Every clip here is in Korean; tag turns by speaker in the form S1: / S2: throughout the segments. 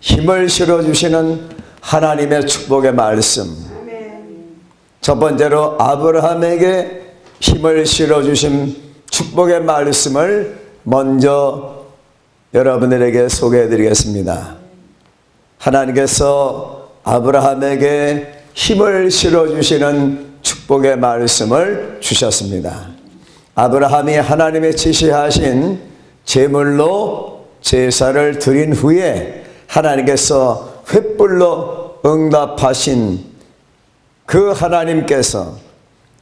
S1: 힘을 실어주시는 하나님의 축복의 말씀. 첫 번째로 아브라함에게 힘을 실어주신 축복의 말씀을 먼저 여러분들에게 소개해 드리겠습니다. 하나님께서 아브라함에게 힘을 실어주시는 축복의 말씀을 주셨습니다. 아브라함이 하나님의 지시하신 제물로 제사를 드린 후에 하나님께서 횃불로 응답하신 그 하나님께서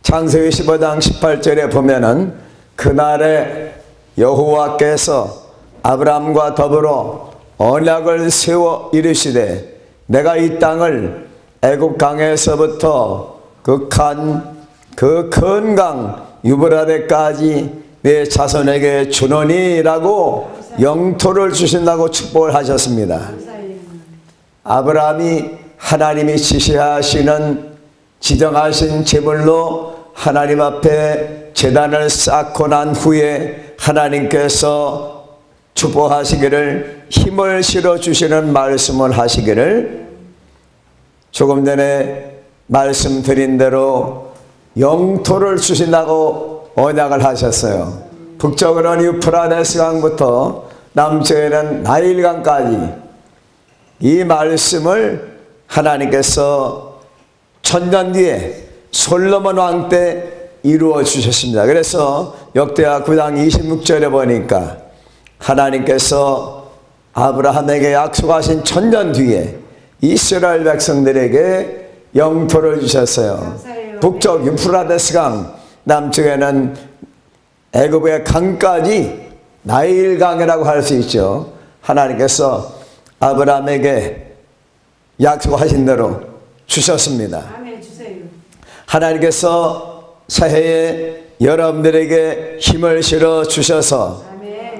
S1: 창세기 15장 18절에 보면은 그날에 여호와께서 아브라함과 더불어 언약을 세워 이르시되 내가 이 땅을 애굽 강에서부터 그 큰 강 유브라데까지 내 자손에게 주노니라고 영토를 주신다고 축복을 하셨습니다. 아브라함이 하나님이 지정하신 제물로 하나님 앞에 제단을 쌓고 난 후에 하나님께서 축복하시기를 힘을 실어주시는 말씀을 하시기를 조금 전에 말씀드린 대로 영토를 주신다고 언약을 하셨어요. 북쪽으로는 유프라데스 강부터 남쪽에는 나일강까지 이 말씀을 하나님께서 천년 뒤에 솔로몬 왕 때 이루어 주셨습니다. 그래서 역대하 9장 26절에 보니까 하나님께서 아브라함에게 약속하신 천년 뒤에 이스라엘 백성들에게 영토를 주셨어요. 북쪽 유프라데스 강, 남쪽에는 애굽의 강까지 나일강이라고 할 수 있죠. 하나님께서 아브라함에게 약속하신 대로 주셨습니다. 하나님께서 새해에 여러분들에게 힘을 실어 주셔서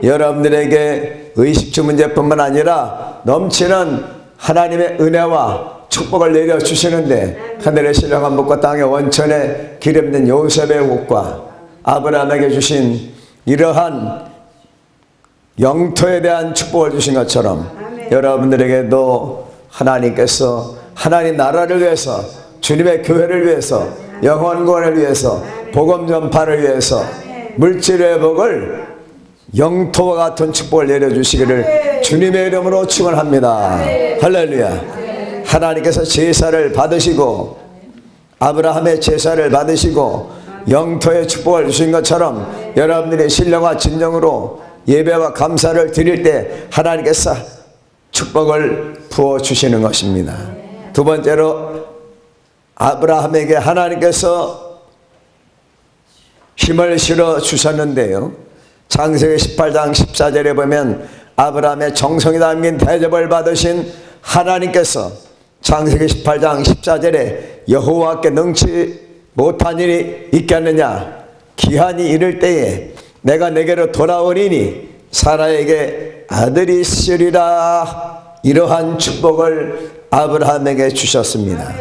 S1: 여러분들에게 의식주 문제뿐만 아니라 넘치는 하나님의 은혜와 축복을 내려주시는데 하늘의 신령한 복과 땅의 원천에 기름진 요셉의 복과 아브라함에게 주신 이러한 영토에 대한 축복을 주신 것처럼 여러분들에게도 하나님께서 하나님 나라를 위해서 주님의 교회를 위해서 영혼구원을 위해서 복음 전파를 위해서 물질의 회복을 영토와 같은 축복을 내려주시기를 주님의 이름으로 축원합니다. 할렐루야. 하나님께서 제사를 받으시고 아브라함의 제사를 받으시고 영토의 축복을 주신 것처럼 여러분들의 신령과 진정으로 예배와 감사를 드릴 때 하나님께서 축복을 부어주시는 것입니다. 두 번째로 아브라함에게 하나님께서 힘을 실어 주셨는데요. 창세기 18장 14절에 보면 아브라함의 정성이 담긴 대접을 받으신 하나님께서 창세기 18장 14절에 여호와께 능치 못한 일이 있겠느냐, 기한이 이를 때에 내가 내게로 돌아오리니 사라에게 아들이 있으리라. 이러한 축복을 아브라함에게 주셨습니다.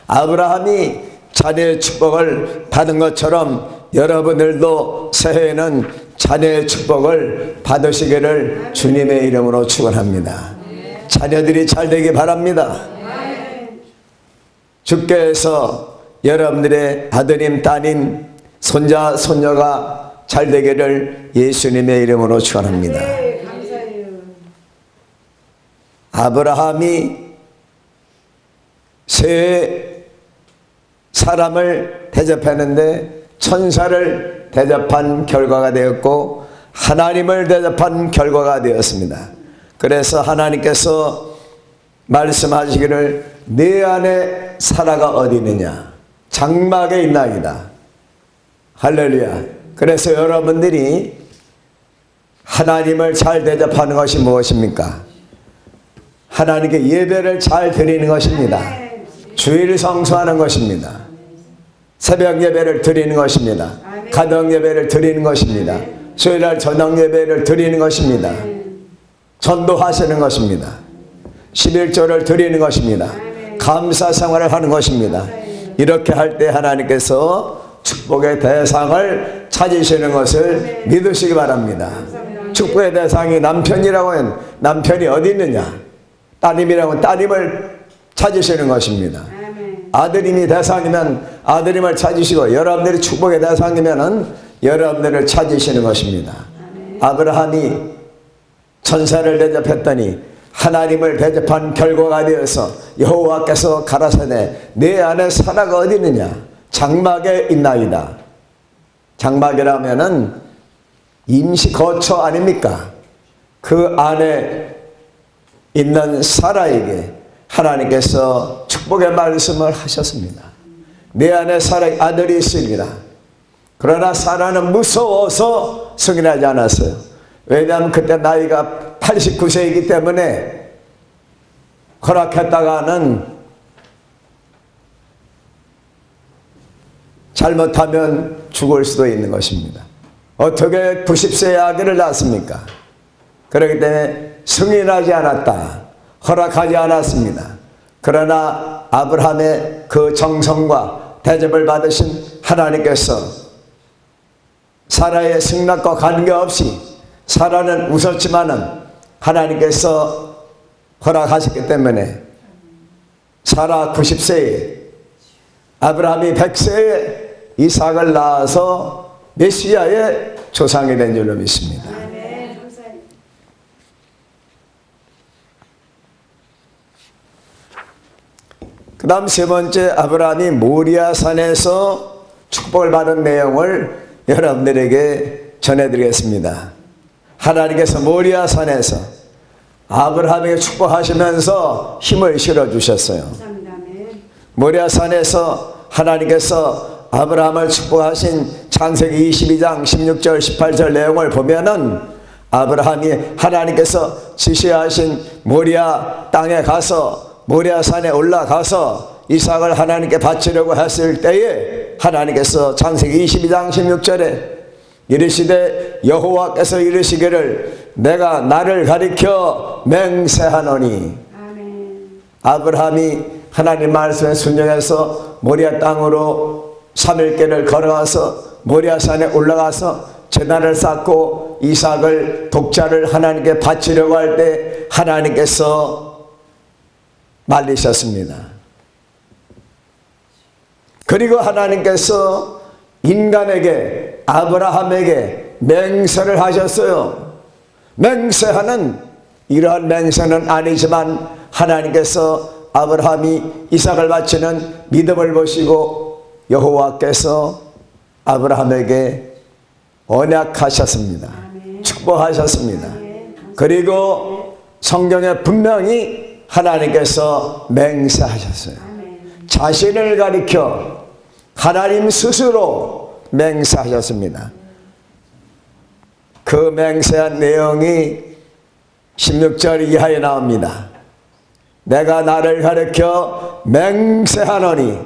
S1: 아브라함이 자녀의 축복을 받은 것처럼 여러분들도 새해에는 자녀의 축복을 받으시기를 주님의 이름으로 축원합니다. 자녀들이 잘 되기 바랍니다. 주께서 여러분들의 아드님, 따님, 손자, 손녀가 잘 되기를 예수님의 이름으로 축원합니다. 아브라함이 새 사람을 대접했는데 천사를 대접한 결과가 되었고 하나님을 대접한 결과가 되었습니다. 그래서 하나님께서 말씀하시기를 내 안에 사라가 어디 있느냐, 장막에 있나이다. 할렐루야. 그래서 여러분들이 하나님을 잘 대접하는 것이 무엇입니까? 하나님께 예배를 잘 드리는 것입니다. 주일 성수하는 것입니다. 새벽 예배를 드리는 것입니다. 가정 예배를 드리는 것입니다. 수요일날 저녁 예배를 드리는 것입니다. 전도하시는 것입니다. 11조를 드리는 것입니다. 감사 생활을 하는 것입니다. 이렇게 할 때 하나님께서 축복의 대상을 찾으시는 것을 믿으시기 바랍니다. 축복의 대상이 남편이라고 하면 남편이 어디 있느냐? 따님이라고 하면 따님을 찾으시는 것입니다. 아들님이 대상이면 아들님을 찾으시고 여러분들이 축복의 대상이면 여러분들을 찾으시는 것입니다. 아브라함이 천사를 대접했더니 하나님을 대접한 결과가 되어서 여호와께서 가라사대 내 안에 사라가 어디 있느냐? 장막에 있나이다. 장막이라면은 임시 거처 아닙니까? 그 안에 있는 사라에게 하나님께서 축복의 말씀을 하셨습니다. 내 안에 사라의 아들이 있으리라. 그러나 사라는 무서워서 승인하지 않았어요. 왜냐하면 그때 나이가 89세이기 때문에 허락했다가는 잘못하면 죽을 수도 있는 것입니다. 어떻게 90세의 아기를 낳습니까? 그렇기 때문에 승인하지 않았다. 허락하지 않았습니다. 그러나 아브라함의 그 정성과 대접을 받으신 하나님께서 사라의 승낙과 관계없이 사라는 웃었지만은 하나님께서 허락하셨기 때문에 사라 90세에 아브라함이 100세에 이삭을 낳아서 메시아의 조상이 된 줄로 믿습니다. 그 다음 세 번째, 아브라함이 모리아산에서 축복을 받은 내용을 여러분들에게 전해드리겠습니다. 하나님께서 모리아산에서 아브라함에게 축복하시면서 힘을 실어주셨어요. 모리아산에서 하나님께서 아브라함을 축복하신 창세기 22장 16절 18절 내용을 보면은 아브라함이 하나님께서 지시하신 모리아 땅에 가서 모리아산에 올라가서 이삭을 하나님께 바치려고 했을 때에 하나님께서 창세기 22장 16절에 이르시되 여호와께서 이르시기를 내가 나를 가리켜 맹세하노니. 아브라함이 하나님 말씀에 순종해서 모리아 땅으로 3일길을 걸어가서 모리아산에 올라가서 제단을 쌓고 이삭을 독자를 하나님께 바치려고 할 때 하나님께서 말리셨습니다. 그리고 하나님께서 인간에게 아브라함에게 맹세를 하셨어요. 맹세하는 이러한 맹세는 아니지만 하나님께서 아브라함이 이삭을 바치는 믿음을 보시고 여호와께서 아브라함에게 언약하셨습니다. 축복하셨습니다. 그리고 성경에 분명히 하나님께서 맹세하셨어요. 자신을 가리켜 하나님 스스로 맹세하셨습니다. 그 맹세한 내용이 16절 이하에 나옵니다. 내가 나를 가리켜 맹세하노니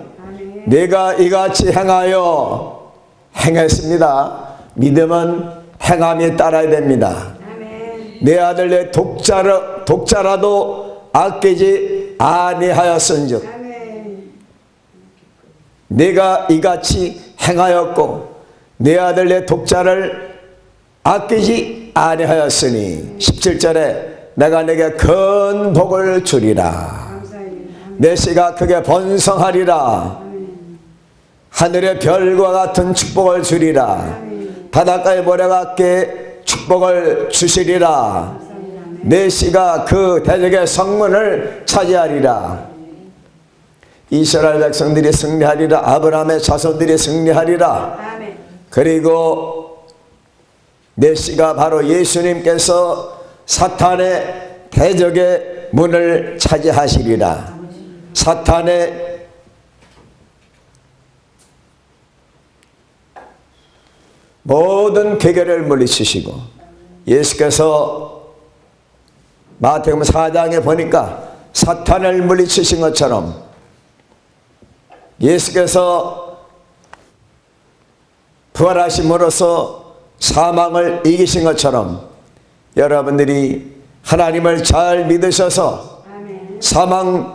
S1: 네가 이같이 행하여. 행했습니다. 믿음은 행함이 따라야 됩니다. 내 아들 내 독자라도 아끼지 아니하였은즉 내가 이같이 행하였고 내 아들 내 독자를 아끼지 아니하였으니 17절에 내가 내게 큰 복을 주리라. 내 씨가 크게 번성하리라. 하늘의 별과 같은 축복을 주리라. 바닷가의 모래가 같게 축복을 주시리라. 내 씨가 그 대적의 성문을 차지하리라. 이스라엘 백성들이 승리하리라. 아브라함의 자손들이 승리하리라. 그리고 내 씨가 바로 예수님께서 사탄의 대적의 문을 차지하시리라. 사탄의 모든 괴계를 물리치시고 예수께서 마태복음 4장에 보니까 사탄을 물리치신 것처럼 예수께서 부활하심으로써 사망을 이기신 것처럼 여러분들이 하나님을 잘 믿으셔서 사망을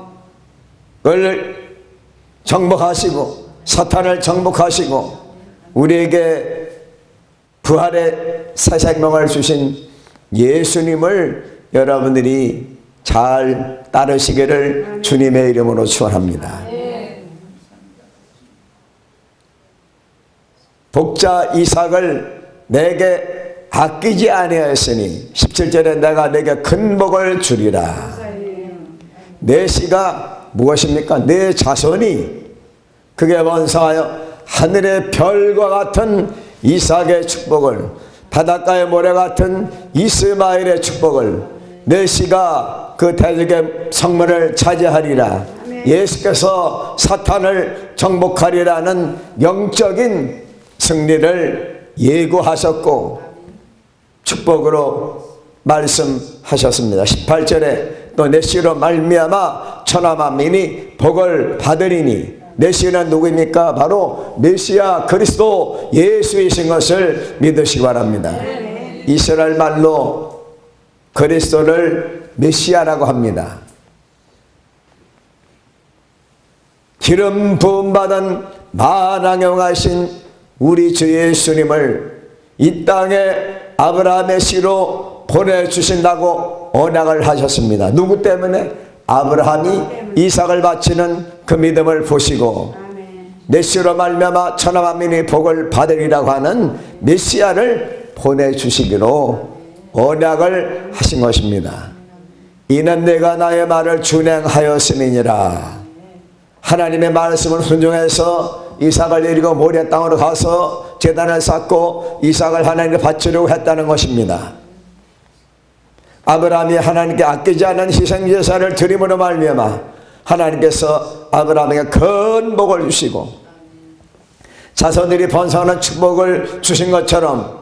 S1: 정복하시고 사탄을 정복하시고 우리에게 부활의 새 생명을 주신 예수님을 여러분들이 잘 따르시기를 주님의 이름으로 축원합니다. 독자 이삭을 내게 아끼지 아니하였으니 17절에 내가 내게 큰 복을 주리라. 내 씨가 무엇입니까? 내 자손이 그게 번성하여 하늘의 별과 같은 이삭의 축복을, 바닷가의 모래 같은 이스마엘의 축복을, 내 씨가 그 대적의 성문을 차지하리라. 예수께서 사탄을 정복하리라는 영적인 승리를 예고하셨고 축복으로 말씀하셨습니다. 18절에 또 내 씨로 말미암아 천하 만민이 복을 받으리니, 내 씨는 누구입니까? 바로 메시아 그리스도 예수이신 것을 믿으시기 바랍니다. 이스라엘 말로 그리스도를 메시아라고 합니다. 기름 부음 받은 만왕영하신 우리 주 예수님을 이 땅에 아브라함의 씨로 보내주신다고 언약을 하셨습니다. 누구 때문에? 아브라함이 이삭을 바치는 그 믿음을 보시고 내 씨로 말미암아 천하 만민이 복을 받으리라고 하는 메시아를 보내주시기로 언약을 하신 것입니다. 이는 내가 나의 말을 준행하였음이니라. 하나님의 말씀을 순종해서 이삭을 데리고 모리아 땅으로 가서 제단을 쌓고 이삭을 하나님께 바치려고 했다는 것입니다. 아브라함이 하나님께 아끼지 않은 희생제사를 드림으로 말미암아 하나님께서 아브라함에게 큰 복을 주시고 자손들이 번성하는 축복을 주신 것처럼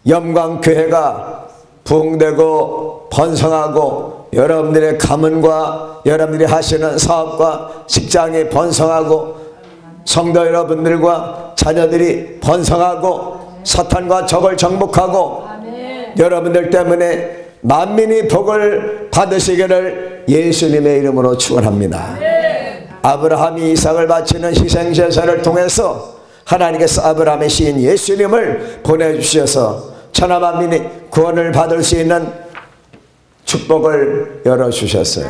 S1: 영광교회가 부흥되고 번성하고 여러분들의 가문과 여러분들이 하시는 사업과 직장이 번성하고 성도 여러분들과 자녀들이 번성하고 사탄과 적을 정복하고 여러분들 때문에 만민이 복을 받으시기를 예수님의 이름으로 축원합니다. 아브라함이 이삭을 바치는 희생제사를 통해서 하나님께서 아브라함의 시인 예수님을 보내주셔서 천하 만민이 구원을 받을 수 있는 축복을 열어주셨어요.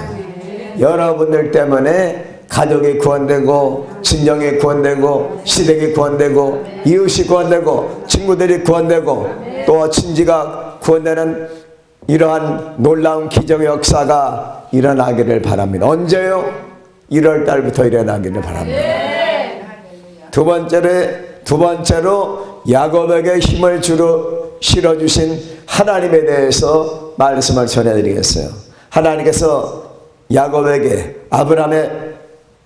S1: 여러분들 때문에 가족이 구원되고 친정이 구원되고 시댁이 구원되고 이웃이 구원되고 친구들이 구원되고 또 친지가 구원되는 이러한 놀라운 기적의 역사가 일어나기를 바랍니다. 언제요? 1월 달부터 일어나기를 바랍니다. 두 번째로 야곱에게 힘을 실어주신 하나님에 대해서 말씀을 전해드리겠어요. 하나님께서 야곱에게, 아브라함의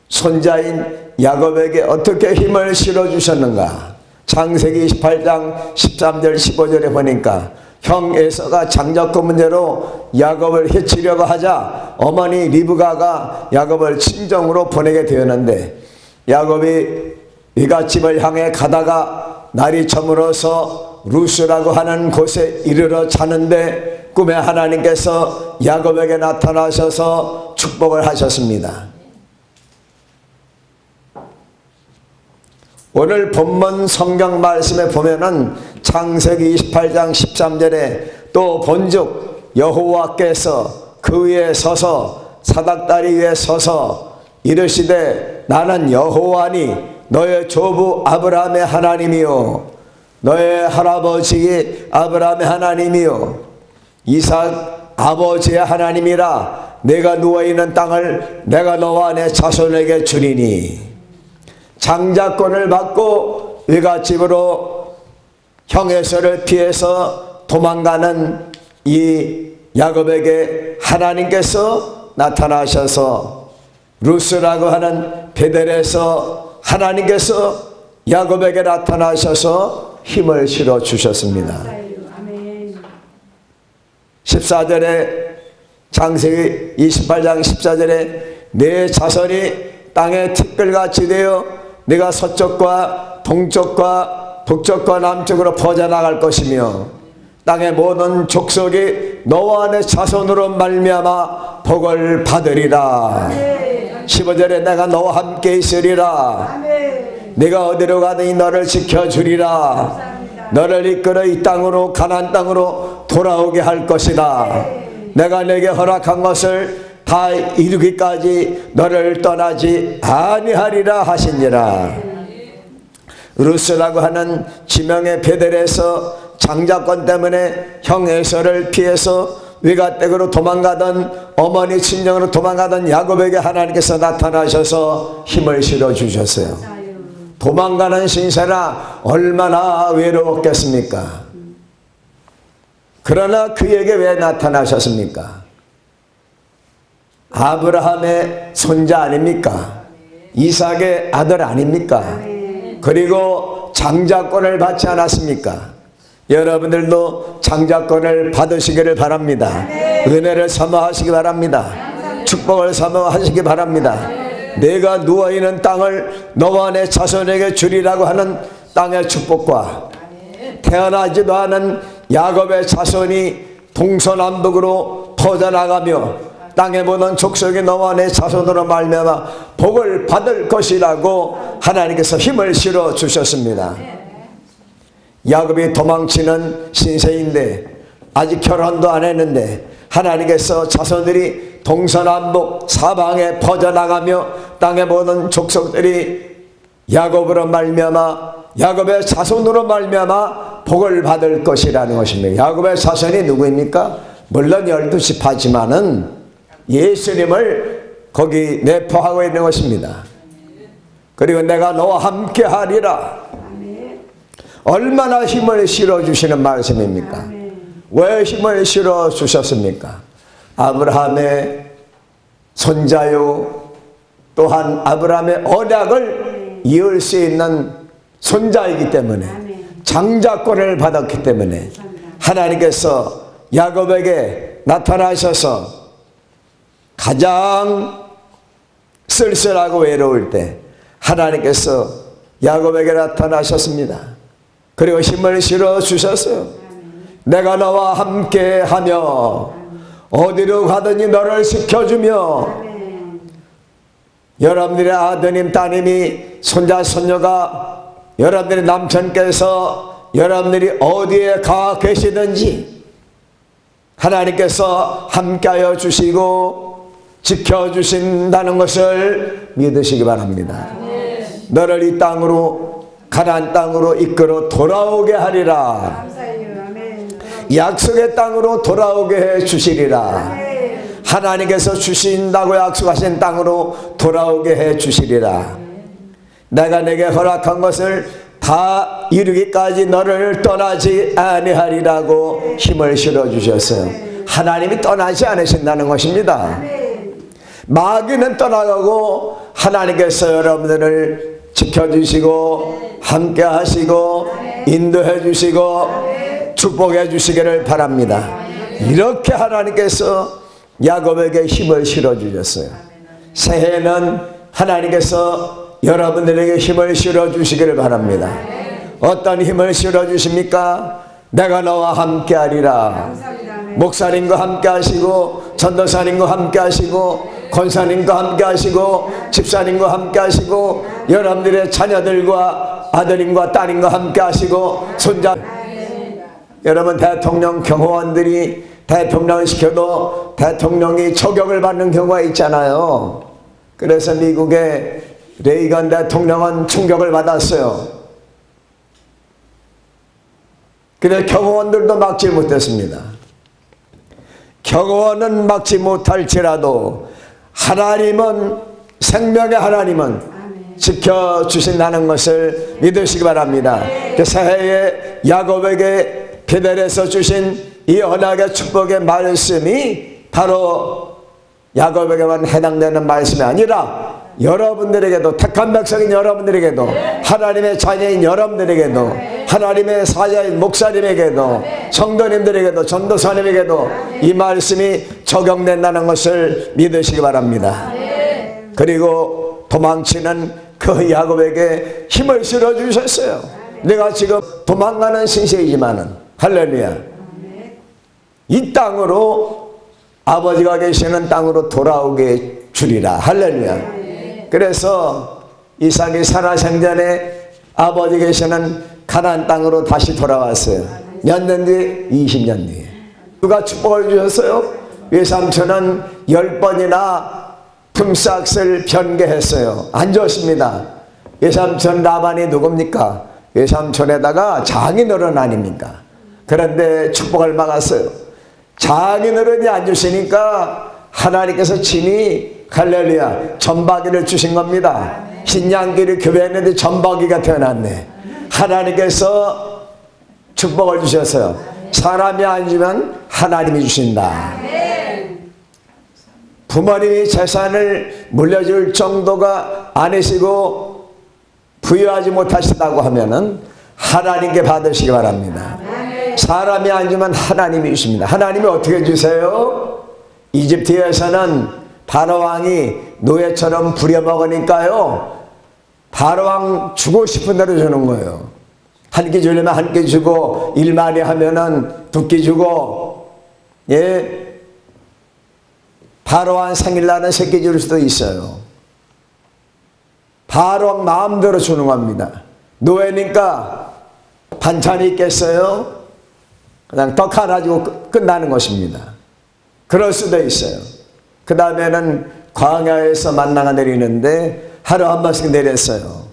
S1: 손자인 야곱에게 어떻게 힘을 실어주셨는가? 창세기 28장 13절 15절에 보니까 형 에서가 장자권 문제로 야곱을 해치려고 하자 어머니 리브가가 야곱을 친정으로 보내게 되었는데, 야곱이 이갓집을 향해 가다가 날이 저물어서 루스라고 하는 곳에 이르러 자는데 꿈에 하나님께서 야곱에게 나타나셔서 축복을 하셨습니다. 오늘 본문 성경 말씀에 보면은 창세기 28장 13절에 또 본즉 여호와께서 그 위에 서서 사닥다리 위에 서서 이르시되 나는 여호와니 너의 조부 아브라함의 하나님이요 너의 할아버지 아브라함의 하나님이요 이삭 아버지의 하나님이라. 내가 누워있는 땅을 내가 너와 내 자손에게 주리니. 장자권을 받고 외갓집으로 형에서를 피해서 도망가는 이 야곱에게 하나님께서 나타나셔서 루스라고 하는 베델에서 하나님께서 야곱에게 나타나셔서 힘을 실어 주셨습니다. 14절에 창세기 28장 14절에 내 자손이 땅의 티끌같이 되어 내가 서쪽과 동쪽과 북쪽과 남쪽으로 퍼져나갈 것이며 땅의 모든 족속이 너와 내 자손으로 말미암아 복을 받으리라. 15절에 내가 너와 함께 있으리라. 내가 어디로 가든지 너를 지켜주리라. 너를 이끌어 이 땅으로 가나안 땅으로 돌아오게 할 것이다. 내가 내게 허락한 것을 다 이루기까지 너를 떠나지 아니하리라 하시니라. 루스라고 하는 지명의 베델에서 장자권 때문에 형 에서를 피해서 외가댁으로 도망가던, 어머니 친정으로 도망가던 야곱에게 하나님께서 나타나셔서 힘을 실어주셨어요. 도망가는 신세라 얼마나 외로웠겠습니까? 그러나 그에게 왜 나타나셨습니까? 아브라함의 손자 아닙니까? 이삭의 아들 아닙니까? 그리고 장자권을 받지 않았습니까? 여러분들도 장자권을 받으시기를 바랍니다. 은혜를 사모하시기 바랍니다. 축복을 사모하시기 바랍니다. 내가 누워있는 땅을 너와 내 자손에게 주리라고 하는 땅의 축복과 태어나지도 않은 야곱의 자손이 동서남북으로 퍼져나가며 땅에 보는 족속이 너와 내 자손으로 말미암아 복을 받을 것이라고 하나님께서 힘을 실어 주셨습니다. 야곱이 도망치는 신세인데 아직 결혼도 안 했는데 하나님께서 자손들이 동서남북 사방에 퍼져나가며 땅에 보는 족속들이 야곱으로 말미암아, 야곱의 자손으로 말미암아 복을 받을 것이라는 것입니다. 야곱의 자손이 누구입니까? 물론 12지파지만은 예수님을 거기 내포하고 있는 것입니다. 그리고 내가 너와 함께 하리라. 얼마나 힘을 실어주시는 말씀입니까? 왜 힘을 실어주셨습니까? 아브라함의 손자요, 또한 아브라함의 언약을 이을 수 있는 손자이기 때문에, 장자권을 받았기 때문에 하나님께서 야곱에게 나타나셔서 가장 쓸쓸하고 외로울 때 하나님께서 야곱에게 나타나셨습니다. 그리고 힘을 실어 주셨어요. 내가 너와 함께 하며 어디로 가든지 너를 지켜주며, 여러분들의 아드님 따님이 손자 손녀가 여러분들의 남편께서 여러분들이 어디에 가 계시든지 하나님께서 함께하여 주시고 지켜주신다는 것을 믿으시기 바랍니다. 너를 이 땅으로, 가나안 땅으로 이끌어 돌아오게 하리라. 약속의 땅으로 돌아오게 해 주시리라. 하나님께서 주신다고 약속하신 땅으로 돌아오게 해 주시리라. 내가 내게 허락한 것을 다 이루기까지 너를 떠나지 아니하리라고 힘을 실어 주셨어요. 하나님이 떠나지 않으신다는 것입니다. 마귀는 떠나가고 하나님께서 여러분들을 지켜주시고 함께 하시고 인도해 주시고 축복해 주시기를 바랍니다. 이렇게 하나님께서 야곱에게 힘을 실어 주셨어요. 새해는 하나님께서 여러분들에게 힘을 실어 주시기를 바랍니다. 어떤 힘을 실어 주십니까? 내가 너와 함께 하리라. 목사님과 함께 하시고 전도사님과 함께 하시고 권사님과 함께 하시고 집사님과 함께 하시고 여러분들의 자녀들과 아들님과 딸님과 함께 하시고 손자, 여러분 대통령 경호원들이 대통령을 시켜도 대통령이 저격을 받는 경우가 있잖아요. 그래서 미국의 레이건 대통령은 충격을 받았어요. 그래서 경호원들도 막지 못했습니다. 경호원은 막지 못할지라도 하나님은, 생명의 하나님은 지켜주신다는 것을 믿으시기 바랍니다. 그 새해에 야곱에게 베델에서 주신 이 언약의 축복의 말씀이 바로 야곱에게만 해당되는 말씀이 아니라 여러분들에게도, 택한 백성인 여러분들에게도, 하나님의 자녀인 여러분들에게도, 하나님의 사자인 목사님에게도, 성도님들에게도, 전도사님에게도 이 말씀이 적용된다는 것을 믿으시기 바랍니다. 그리고 도망치는 그 야곱에게 힘을 실어주셨어요. 내가 지금 도망가는 신세이지만은 할렐루야, 이 땅으로, 아버지가 계시는 땅으로 돌아오게 주리라. 할렐루야. 그래서 이삭이 살아생전에 아버지 계시는 가나안 땅으로 다시 돌아왔어요. 몇 년 뒤에? 20년 뒤에. 누가 축복을 주셨어요? 외삼촌은 10번이나 품삯을 변개했어요. 안 좋습니다. 외삼촌 라반이 누굽니까? 외삼촌에다가 장인어른 아닙니까? 그런데 축복을 막았어요. 장인어른이 안 주시니까 하나님께서 친히 할렐루야 전박이를 주신 겁니다. 신양길이 교회했는데 전박이가 태어났네. 하나님께서 축복을 주셨어요. 사람이 안 주면 하나님이 주신다. 부모님이 재산을 물려줄 정도가 아니시고 부유하지 못하시다고 하면은 하나님께 받으시기 바랍니다. 사람이 안 주면 하나님이 주십니다. 하나님이 어떻게 주세요? 이집트에서는 바로왕이 노예처럼 부려먹으니까요, 바로왕 주고 싶은 대로 주는 거예요. 한 끼 주려면 한 끼 주고, 일만이 하면은 2끼 주고, 예, 바로왕 생일날은 3끼 줄 수도 있어요. 바로왕 마음대로 주는 겁니다. 노예니까 반찬이 있겠어요? 그냥 떡 하나 주고 끝나는 것입니다. 그럴 수도 있어요. 그 다음에는 광야에서 만나가 내리는데 하루 한 번씩 내렸어요.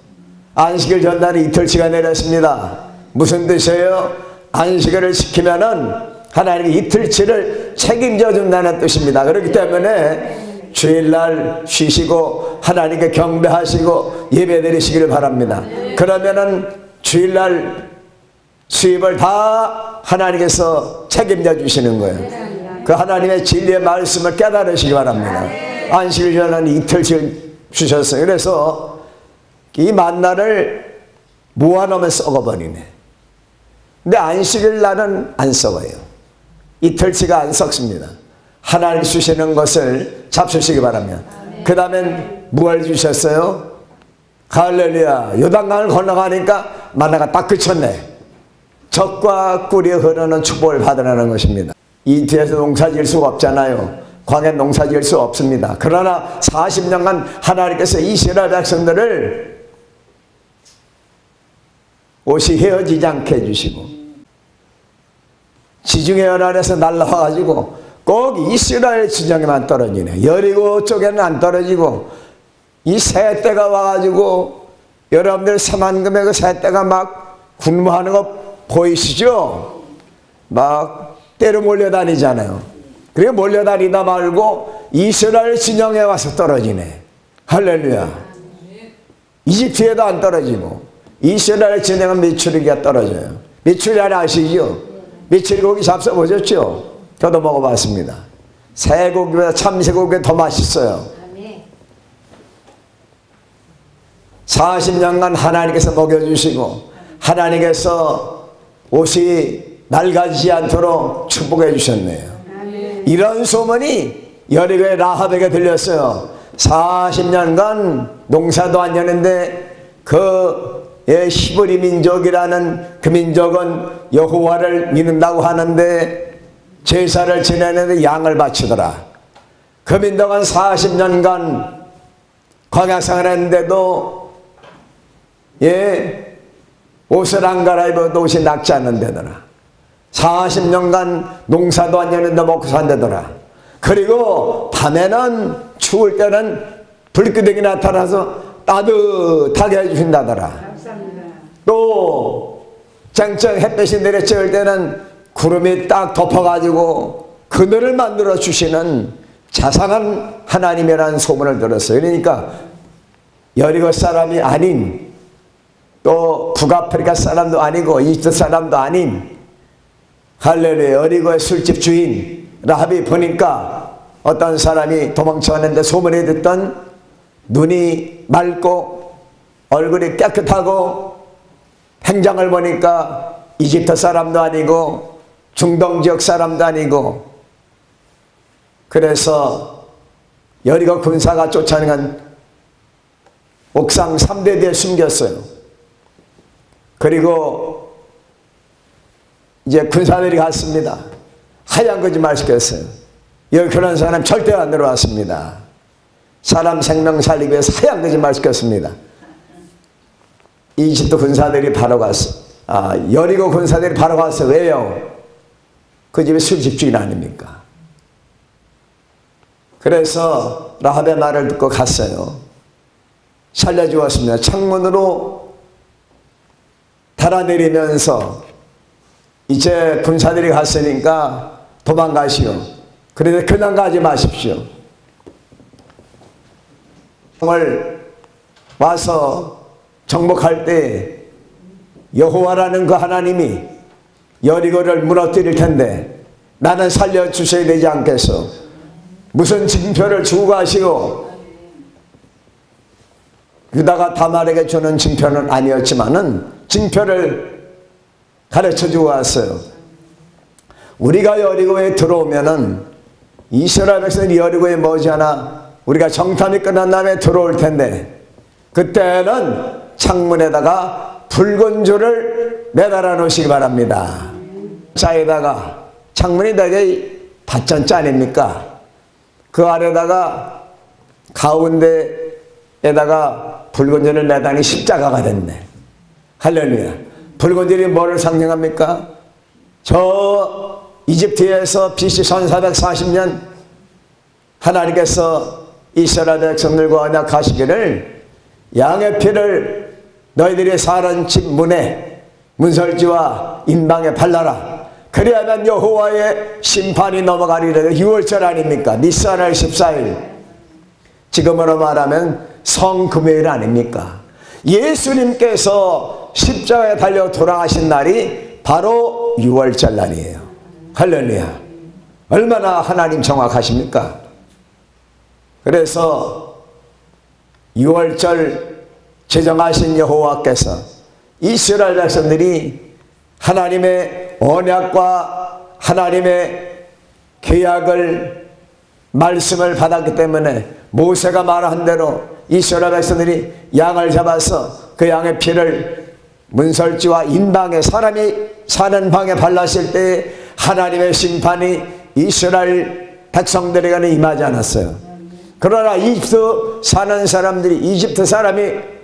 S1: 안식일 전날에 이틀치가 내렸습니다. 무슨 뜻이에요? 안식일을 지키면은 하나님이 이틀치를 책임져 준다는 뜻입니다. 그렇기 때문에 주일날 쉬시고 하나님께 경배하시고 예배 드리시기를 바랍니다. 그러면은 주일날 수입을 다 하나님께서 책임져 주시는 거예요. 그 하나님의 진리의 말씀을 깨달으시기 바랍니다. 안식일 전에는 이틀씩 주셨어요. 그래서 이 만나를 모아놓으면 썩어버리네. 근데 안식일 날은 안 썩어요. 이틀치가 안 썩습니다. 하나님 주시는 것을 잡수시기 바랍니다. 그 다음엔 무엇을 주셨어요? 할렐루야. 요단강을 건너가니까 만나가 딱 그쳤네. 젖과 꿀이 흐르는 축복을 받으라는 것입니다. 이 뒤에서 농사 지을 수가 없잖아요. 광야 농사 지을 수 없습니다. 그러나 40년간 하나님께서 이스라엘 백성들을 옷이 헤어지지 않게 해주시고, 지중해 연안에서 날라와가지고 꼭 이스라엘 지정에만 떨어지네. 여리고 쪽에는 안 떨어지고, 이 새떼가 와가지고, 여러분들 사만금의 그 새떼가 막 군무하는 거 보이시죠? 막 때려 몰려다니잖아요. 그래 몰려다니다 말고 이스라엘 진영에 와서 떨어지네. 할렐루야. 이집트에도 안 떨어지고 이스라엘 진영은 메추리기가 떨어져요. 메추리알 아시죠? 메추리 고기 잡숴보셨죠? 저도 먹어봤습니다. 새고기보다 참새고기가 더 맛있어요. 40년간 하나님께서 먹여주시고 하나님께서 옷이 낡아지지 않도록 축복해 주셨네요. 이런 소문이 여리고의 라합에게 들렸어요. 40년간 농사도 안 였는데 그 히브리 민족이라는 그 민족은 여호와를 믿는다고 하는데 제사를 지내는데 양을 바치더라. 그 민족은 40년간 광야생활을 했는데도 옷을 안 갈아입어도 옷이 낡지 않는다더라. 40년간 농사도 안 였는데 먹고 산다더라. 그리고 밤에는 추울 때는 불기둥이 나타나서 따뜻하게 해주신다더라. 또 쨍쨍 햇볕이 내려쬐을 때는 구름이 딱 덮어가지고 그늘을 만들어 주시는 자상한 하나님이라는 소문을 들었어요. 그러니까 여리고 사람이 아닌, 또 북아프리카 사람도 아니고 이집트 사람도 아닌, 할렐루야, 여리고의 술집 주인 라합이 보니까 어떤 사람이 도망쳐왔는데 소문이 듣던 눈이 맑고 얼굴이 깨끗하고 행장을 보니까 이집트 사람도 아니고 중동 지역 사람도 아니고, 그래서 여리고 군사가 쫓아내는 옥상 3대 뒤에 숨겼어요. 그리고 이제 군사들이 갔습니다. 하얀 거짓말 시켰어요. 여기 그런 사람 절대 안 들어왔습니다. 사람 생명 살리기 위해서 하얀 거짓말 시켰습니다. 이집트 군사들이 바로 갔어. 여리고 군사들이 바로 갔어. 왜요? 그 집이 술집 주인 아닙니까? 그래서 라합의 말을 듣고 갔어요. 살려주었습니다. 창문으로 달아내리면서 이제 군사들이 갔으니까 도망가시오. 그런데 그냥 가지 마십시오. 오늘 와서 정복할 때 여호와라는 그 하나님이 여리고를 무너뜨릴 텐데 나는 살려주셔야 되지 않겠소? 무슨 징표를 주고 가시오? 유다가 다말에게 주는 징표는 아니었지만은 징표를 가르쳐주고 왔어요. 우리가 여리고에 들어오면은 이스라엘 백성이 여리고에 머지않아 우리가 정탐이 끝난 다음에 들어올 텐데 그때는 창문에다가 붉은 줄을 매달아 놓으시기 바랍니다. 자에다가 창문이 되게 닫전자 아닙니까? 그 아래다가 가운데에다가 붉은 줄을 매다니 십자가가 됐네. 할렐루야. 붉은 줄이 뭐를 상징합니까? 저 이집트에서 BC 1440년 하나님께서 이스라엘 백성들과 언약하시기를 양의 피를 너희들이 사는 집 문에 문설주와 인방에 발라라. 그래야만 여호와의 심판이 넘어가리라. 6월절 아닙니까? 니스아날 14일. 지금으로 말하면 성금요일 아닙니까? 예수님께서 십자가에 달려 돌아가신 날이 바로 6월절 날이에요. 할렐루야. 얼마나 하나님 정확하십니까? 그래서 6월절 제정하신 여호와께서 이스라엘 백성들이 하나님의 언약과 하나님의 계약을 말씀을 받았기 때문에 모세가 말한 대로 이스라엘 백성들이 양을 잡아서 그 양의 피를 문설주와 인방에 사람이 사는 방에 발랐을 때 하나님의 심판이 이스라엘 백성들에게는 임하지 않았어요. 그러나 이집트 사는 사람들이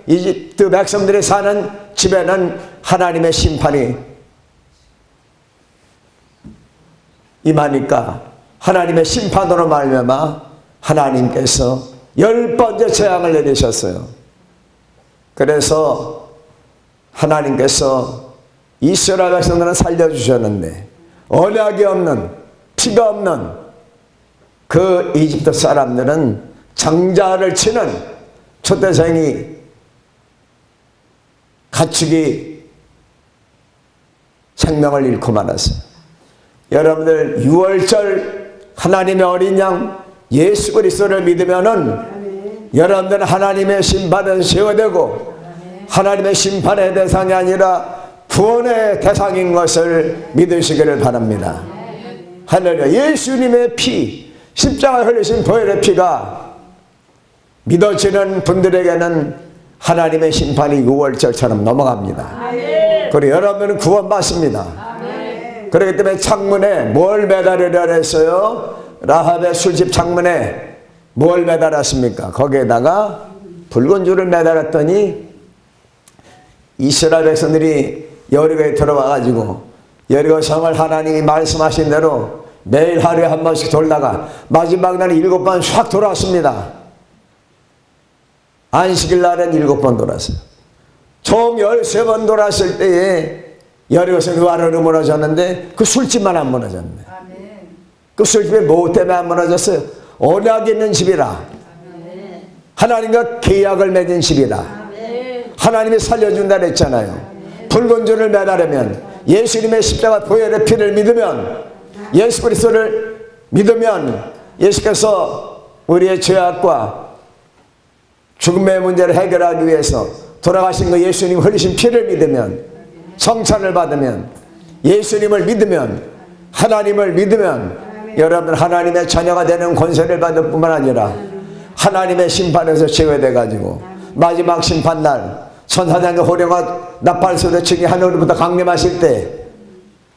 S1: 이집트 백성들이 사는 집에는 하나님의 심판이 임하니까 하나님의 심판으로 말미암아 하나님께서 10번째 재앙을 내리셨어요. 그래서 하나님께서 이스라엘 백성들은 살려주셨는데 언약이 없는 피가 없는 그 이집트 사람들은 장자를 치는 초대생이 가축이 생명을 잃고 말았어요. 여러분들 6월절 하나님의 어린 양 예수 그리스도를 믿으면은 여러분들은 하나님의 심판에서 제어되고 하나님의 심판의 대상이 아니라 구원의 대상인 것을 믿으시기를 바랍니다. 할렐루야. 예수님의 피, 십자가에 흘리신 보혈의 피가 믿어지는 분들에게는 하나님의 심판이 6월절처럼 넘어갑니다. 그리고 여러분은 구원받습니다. 그렇기 때문에 창문에 뭘 매달으려 했어요? 라합의 술집 창문에 뭘 매달았습니까? 거기에다가 붉은 줄을 매달았더니 이스라엘 백성들이 여리고에 들어와가지고 여리고 성을 하나님이 말씀하신 대로 매일 하루에 한 번씩 돌다가 마지막 날에 7번 샥 돌았습니다. 안식일 날엔 7번 돌았어요. 총 13번 돌았을 때에 여리고성이 와르르 무너졌는데 그 술집만 안 무너졌네. 그 술집에 뭐 때문에 안 무너졌어요? 언약이 있는 집이라. 하나님과 계약을 맺은 집이라. 하나님이 살려준다 그랬잖아요. 붉은 줄을 매달으면 예수님의 십자가 보혈의 피를 믿으면 예수 그리스도를 믿으면 예수께서 우리의 죄악과 죽음의 문제를 해결하기 위해서 돌아가신 그 예수님 흘리신 피를 믿으면 성찬을 받으면 예수님을 믿으면 하나님을 믿으면 여러분 하나님의 자녀가 되는 권세를 받을 뿐만 아니라 하나님의 심판에서 제외돼 가지고 마지막 심판날 천사장의 호령과 나팔소리 층이 하늘로부터 강림하실 때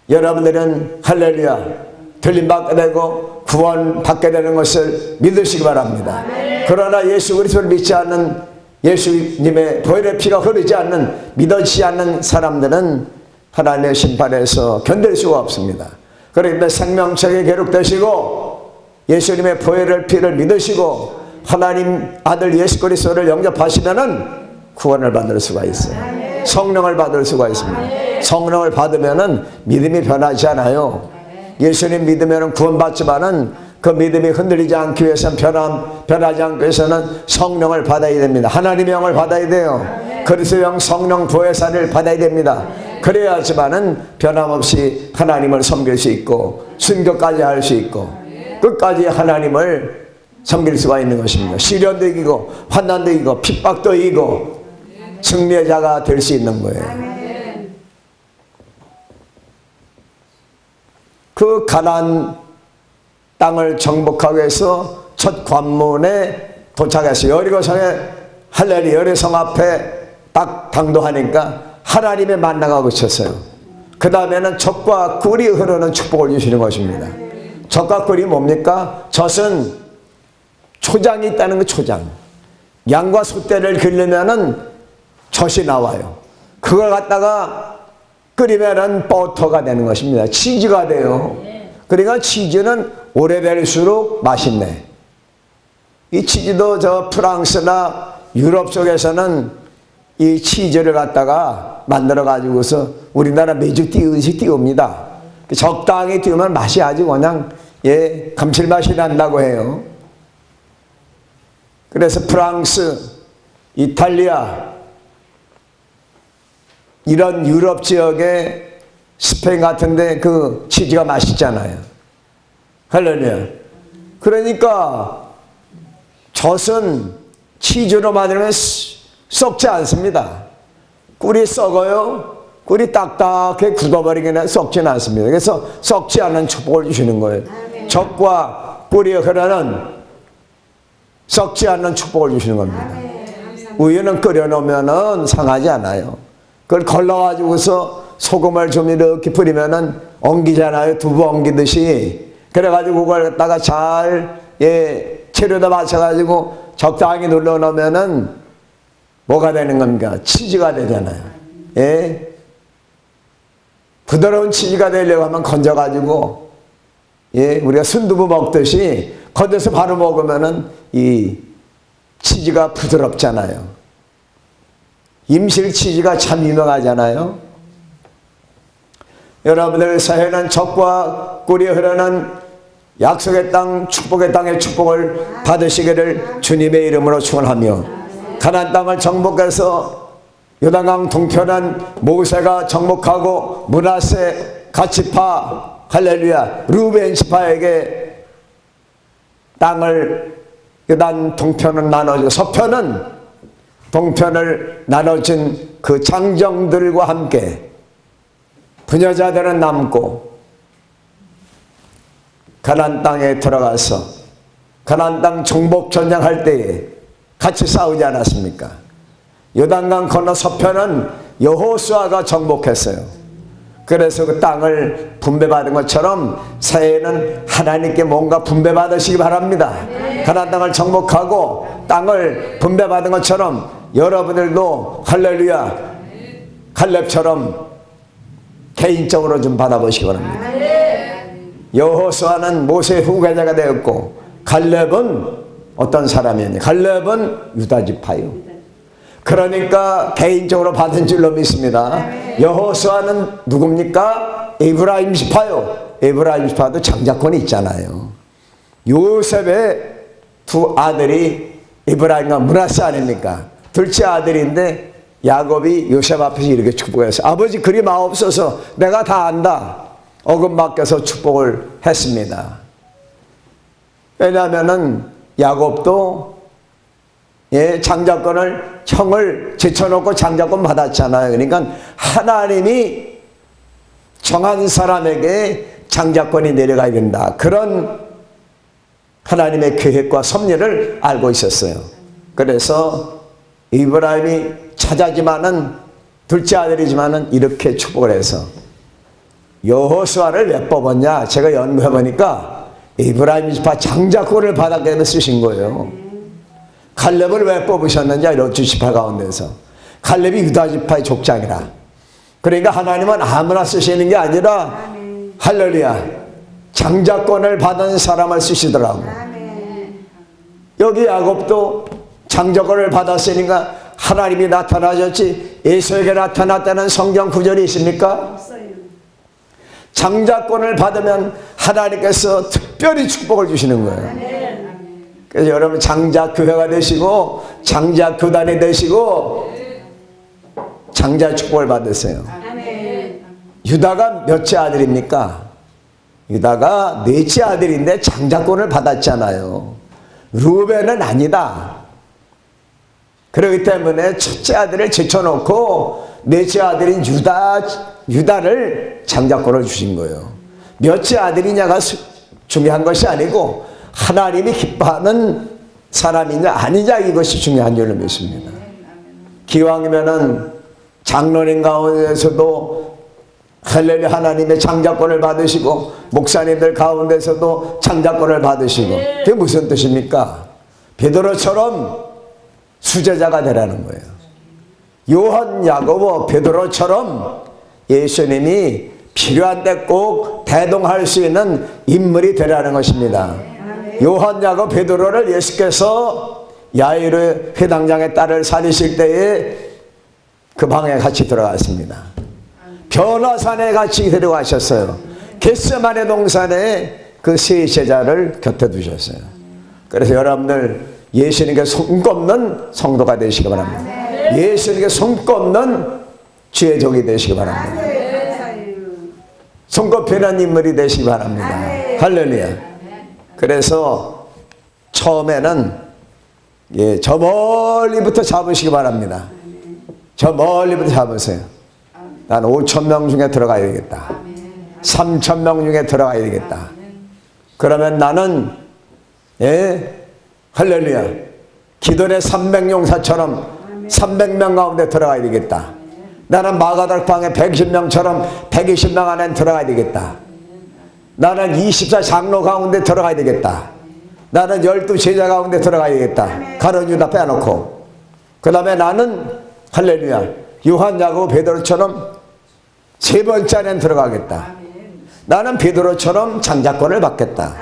S1: 여러분들은 할렐루야 들림 받게 되고 구원 받게 되는 것을 믿으시기 바랍니다. 그러나 예수 그리스도를 믿지 않는 예수님의 보혈의 피가 흐르지 않는 믿어지지 않는 사람들은 하나님의 심판에서 견딜 수가 없습니다. 그런데 생명책에 기록되시고 예수님의 보혈을 피를 믿으시고 하나님 아들 예수 그리스도를 영접하시면은 구원을 받을 수가 있어요. 성령을 받을 수가 있습니다. 성령을 받으면은 믿음이 변하지 않아요. 예수님 믿으면은 구원받지만은 그 믿음이 흔들리지 않기 위해서는 변하지 않기 위해서는 성령을 받아야 됩니다. 하나님의 영을 받아야 돼요. 그리스도 영 성령 보혜사를 받아야 됩니다. 그래야지만은 변함없이 하나님을 섬길 수 있고 순교까지 할 수 있고 끝까지 하나님을 섬길 수가 있는 것입니다. 시련도 이기고 환난도 이기고 핍박도 이기고 승리의 자가 될 수 있는 거예요. 그 가나안 땅을 정복하기 위해서 첫 관문에 도착했어요. 여리고성에 할렐루야 여리성 앞에 딱 당도하니까 하나님의 만나가 그쳤어요. 그 다음에는 젖과 꿀이 흐르는 축복을 주시는 것입니다. 젖과 꿀이 뭡니까? 젖은 초장이 있다는 거. 초장. 양과 소떼를 기르면은 젖이 나와요. 그걸 갖다가 끓이면은 버터가 되는 것입니다. 치즈가 돼요. 그러니까 치즈는 오래될수록 맛있네. 이 치즈도 저 프랑스나 유럽 쪽에서는 이 치즈를 갖다가 만들어 가지고서 우리나라 매주 띄웁니다. 적당히 띄우면 맛이 아주 그냥 감칠맛이 난다고 해요. 그래서 프랑스, 이탈리아 이런 유럽 지역에 스페인 같은데 그 치즈가 맛있잖아요. 할렐루야. 그러니까 젖은 치즈로 만들면 썩지 않습니다. 꿀이 썩어요. 꿀이 딱딱하게 굳어버리기는 썩지는 않습니다. 그래서 썩지 않는 축복을 주시는 거예요. 젖과 꿀이 흐르는 썩지 않는 축복을 주시는 겁니다. 우유는 끓여놓으면 상하지 않아요. 그걸 걸러가지고서 소금을 좀 이렇게 뿌리면은 엉기잖아요. 두부 엉기듯이. 그래가지고 그걸 갖다가 잘 재료에다 맞춰가지고 적당히 눌러놓으면은 뭐가 되는 겁니까? 치즈가 되잖아요. 부드러운 치즈가 되려고 하면 건져가지고 우리가 순두부 먹듯이 건져서 바로 먹으면은 이 치즈가 부드럽잖아요. 임실 치즈가 참 유명하잖아요. 여러분들 사회는 젖과 꿀이 흐르는 약속의 땅, 축복의 땅의 축복을 받으시기를 주님의 이름으로 축원하며 가나안 땅을 정복해서 요단강 동편은 모세가 정복하고 므낫세, 갓지파, 할렐루야, 루벤 지파에게 땅을 요단 동편은 나눠주고 서편은 동편을 나눠진 그 장정들과 함께 부녀자들은 남고 가나안 땅에 들어가서 가나안 땅 정복 전쟁할 때에 같이 싸우지 않았습니까? 요단강 건너 서편은 여호수아가 정복했어요. 그래서 그 땅을 분배받은 것처럼 새해에는 하나님께 뭔가 분배받으시기 바랍니다. 가나안 땅을 정복하고 땅을 분배받은 것처럼 여러분들도 할렐루야 칼렙처럼 개인적으로 좀 받아보시기 바랍니다. 여호수아는 모세의 후계자가 되었고 갈렙은 어떤 사람이었냐? 갈렙은 유다 지파요. 그러니까 개인적으로 받은 줄로 믿습니다. 여호수아는 누굽니까? 에브라임 지파요. 에브라임 지파도 장자권이 있잖아요. 요셉의 두 아들이 에브라임과 므낫세 아닙니까? 둘째 아들인데 야곱이 요셉 앞에서 이렇게 축복했어요. 아버지 그리 마옵소서, 내가 다 안다. 어금 맡겨서 축복을 했습니다. 왜냐하면은 야곱도 장자권을 형을 제쳐놓고 장자권 받았잖아요. 그러니까 하나님이 정한 사람에게 장자권이 내려가야 된다. 그런 하나님의 계획과 섭리를 알고 있었어요. 그래서 이브라임이 찾아지만은 둘째 아들이지만은 이렇게 축복을 해서 여호수아를 왜 뽑았냐? 제가 연구해 보니까 이브라임 지파 장자권을 바닥에 쓰신 거예요. 갈렙을 왜 뽑으셨는지 12지파 가운데서 갈렙이 유다 지파의 족장이라. 그러니까 하나님은 아무나 쓰시는 게 아니라 할렐루야 장자권을 받은 사람을 쓰시더라고. 여기 야곱도 장자권을 받았으니까 하나님이 나타나셨지 에서에게 나타났다는 성경 구절이 있습니까? 없어요. 장자권을 받으면 하나님께서 특별히 축복을 주시는 거예요. 그래서 여러분 장자교회가 되시고 장자교단이 되시고 장자 축복을 받으세요. 유다가 몇째 아들입니까? 유다가 넷째 아들인데 장자권을 받았잖아요. 루벤은 아니다. 그렇기 때문에 첫째 아들을 제쳐놓고 넷째 아들인 유다를 장자권을 주신 거예요. 몇째 아들이냐가 중요한 것이 아니고 하나님이 기뻐하는 사람이냐 아니냐 이것이 중요한 줄로 믿습니다. 기왕이면은 장로님 가운데서도 할렐루야 하나님의 장자권을 받으시고 목사님들 가운데서도 장자권을 받으시고 그게 무슨 뜻입니까? 베드로처럼 수제자가 되라는 거예요. 요한, 야고보, 베드로처럼 예수님이 필요한 때 꼭 대동할 수 있는 인물이 되라는 것입니다. 요한, 야고보, 베드로를 예수께서 야이로 회당장의 딸을 살리실 때에 그 방에 같이 들어갔습니다. 변화산에 같이 데려가셨어요. 겟세마네 동산에 그 세 제자를 곁에 두셨어요. 그래서 여러분들 예수님께 손꼽는 성도가 되시기 바랍니다. 예수님께 손꼽는 주의 종이 되시기 바랍니다. 손꼽히는 인물이 되시기 바랍니다. 할렐루야. 그래서 처음에는 저 멀리부터 잡으시기 바랍니다. 저 멀리부터 잡으세요. 난 5,000명 중에 들어가야 되겠다. 3,000명 중에 들어가야 되겠다. 그러면 나는 할렐루야 기도의 300용사처럼 300명 가운데 들어가야 되겠다. 나는 마가닥방에 120명처럼 120명 안에 들어가야 되겠다. 나는 24 장로 가운데 들어가야 되겠다. 나는 12 제자 가운데 들어가야 되겠다. 가룟 유다 빼놓고. 그 다음에 나는 할렐루야 요한, 야고보, 베드로처럼 세 번째 안에 들어가겠다. 나는 베드로처럼 장자권을 받겠다.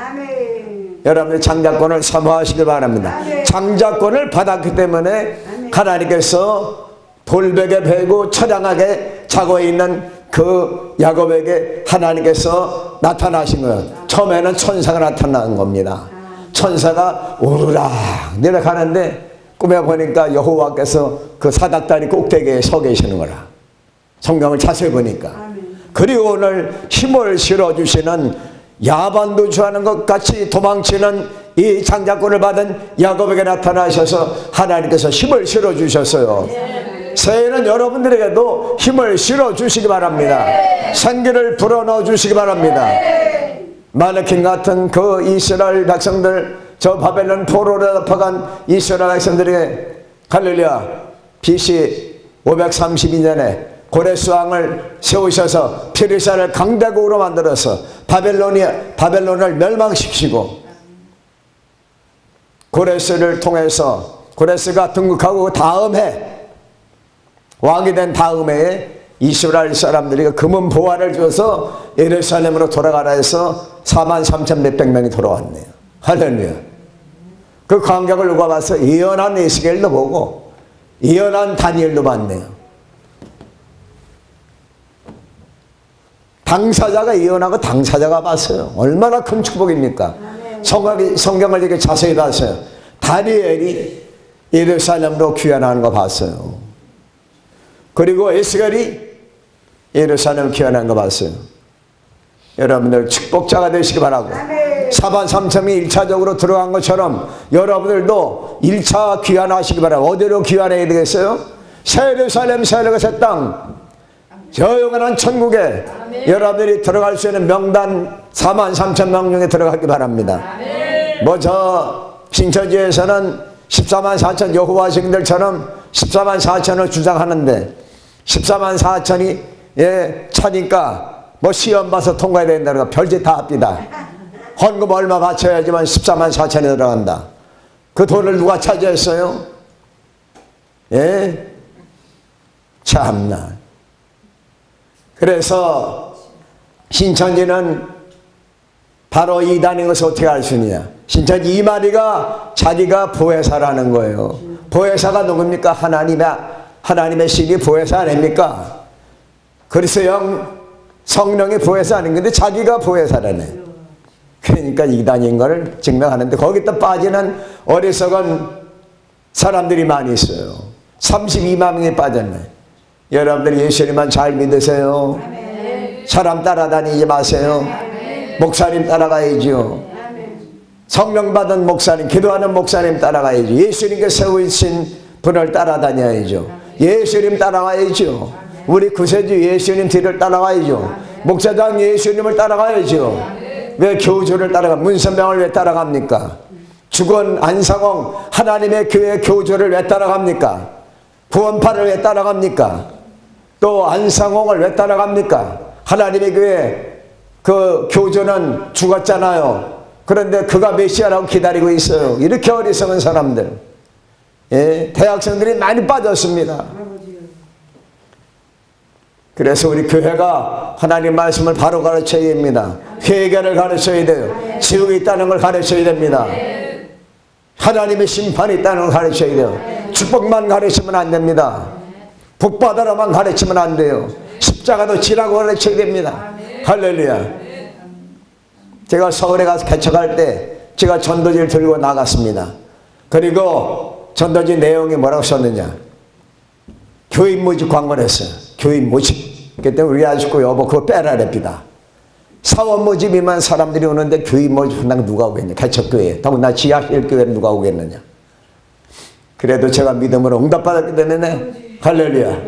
S1: 여러분들 장자권을 사모하시기 바랍니다. 장자권을 받았기 때문에 하나님께서 돌베개 베고 처량하게 자고 있는 그 야곱에게 하나님께서 나타나신 거예요. 처음에는 천사가 나타난 겁니다. 천사가 오르락 내려가는데 꿈에 보니까 여호와께서 그 사닥다리 꼭대기에 서 계시는 거라. 성경을 자세히 보니까. 그리고 오늘 힘을 실어주시는 야반도 주하는 것 같이 도망치는 이 장자권을 받은 야곱에게 나타나셔서 하나님께서 힘을 실어주셨어요. 새해는 여러분들에게도 힘을 실어주시기 바랍니다. 생기를 불어넣어 주시기 바랍니다. 마네킹 같은 그 이스라엘 백성들 저 바벨론 포로로 잡혀간 이스라엘 백성들에게 할렐루야 BC 532년에 고레스 왕을 세우셔서 페르시아를 강대국으로 만들어서 바벨론을 멸망시키고 고레스를 통해서 고레스가 등극하고 그 다음 해 왕이 된 다음 해에 이스라엘 사람들이 금은 보화를 줘서 예루살렘으로 돌아가라 해서 43,000 몇백 명이 돌아왔네요. 할렐루야. 그 광경을 누가 봐서 예언한 에스겔도 보고 예언한 다니엘도 봤네요. 당사자가 예언하고 당사자가 봤어요. 얼마나 큰 축복입니까? 성경을 이렇게 자세히 봤어요. 다니엘이 예루살렘으로 귀환하는 거 봤어요. 그리고 에스겔이 예루살렘 귀환하는 거 봤어요. 여러분들 축복자가 되시기 바라고 사반 삼천이 1차적으로 들어간 것처럼 여러분들도 1차 귀환하시기 바라고. 어디로 귀환해야 되겠어요? 새 예루살렘 새 하늘의 땅 저 영원한 천국에 여러분들이 들어갈 수 있는 명단 43,000명 중에 들어가기 바랍니다. 뭐 저 신천지에서는 144,000 여호와 증인들처럼 144,000을 주장하는데 144,000이 차니까 뭐 시험 봐서 통과해야 된다는 거 별짓 다 합니다. 헌금 얼마 바쳐야지만 144,000이 들어간다. 그 돈을 누가 차지했어요? 참나. 그래서 신천지는 바로 이단인 것을 어떻게 알 수 있느냐? 신천 이마리가 자기가 보혜사라는 거예요. 보혜사가 누굽니까? 하나님의 신이 보혜사 아닙니까? 그리스도형 성령이 보혜사 아닌 건데 자기가 보혜사라네. 그러니까 이단인 걸 증명하는데 거기다 빠지는 어리석은 사람들이 많이 있어요. 32만 명이 빠졌네. 여러분들 예수님만 잘 믿으세요. 사람 따라다니지 마세요. 목사님 따라가야죠. 성령 받은 목사님, 기도하는 목사님 따라가야죠. 예수님께 세우신 분을 따라다녀야죠. 예수님 따라가야죠. 우리 구세주 예수님 뒤를 따라가야죠. 목사장 예수님을 따라가야죠. 왜 교주를 따라가? 문선명을 왜 따라갑니까? 죽은 안상홍 하나님의 교회 교주를 왜 따라갑니까? 구원파를 왜 따라갑니까? 또 안상홍을 왜 따라갑니까? 하나님의 교회 그 교주는 죽었잖아요. 그런데 그가 메시아라고 기다리고 있어요. 이렇게 어리석은 사람들. 예, 대학생들이 많이 빠졌습니다. 그래서 우리 교회가 하나님 말씀을 바로 가르쳐야 됩니다. 회개를 가르쳐야 돼요. 지옥이 있다는 걸 가르쳐야 됩니다. 하나님의 심판이 있다는 걸 가르쳐야 돼요. 축복만 가르치면 안 됩니다. 복받으라만 가르치면 안 돼요. 십자가도 지라고 가르쳐야 됩니다. 할렐루야. 제가 서울에 가서 개척할 때 제가 전도지를 들고 나갔습니다. 그리고 전도지 내용이 뭐라고 썼느냐? 교인 모집 광고를 했어요. 교인 모집. 그때 우리 아주고 여보 그거 빼라랍니다. 사원 모집이면 사람들이 오는데 교인 모집 한다고 누가 오겠냐? 개척교회. 더구나 지하실교회는 누가 오겠느냐? 그래도 제가 믿음으로 응답받았기 때문에 할렐루야.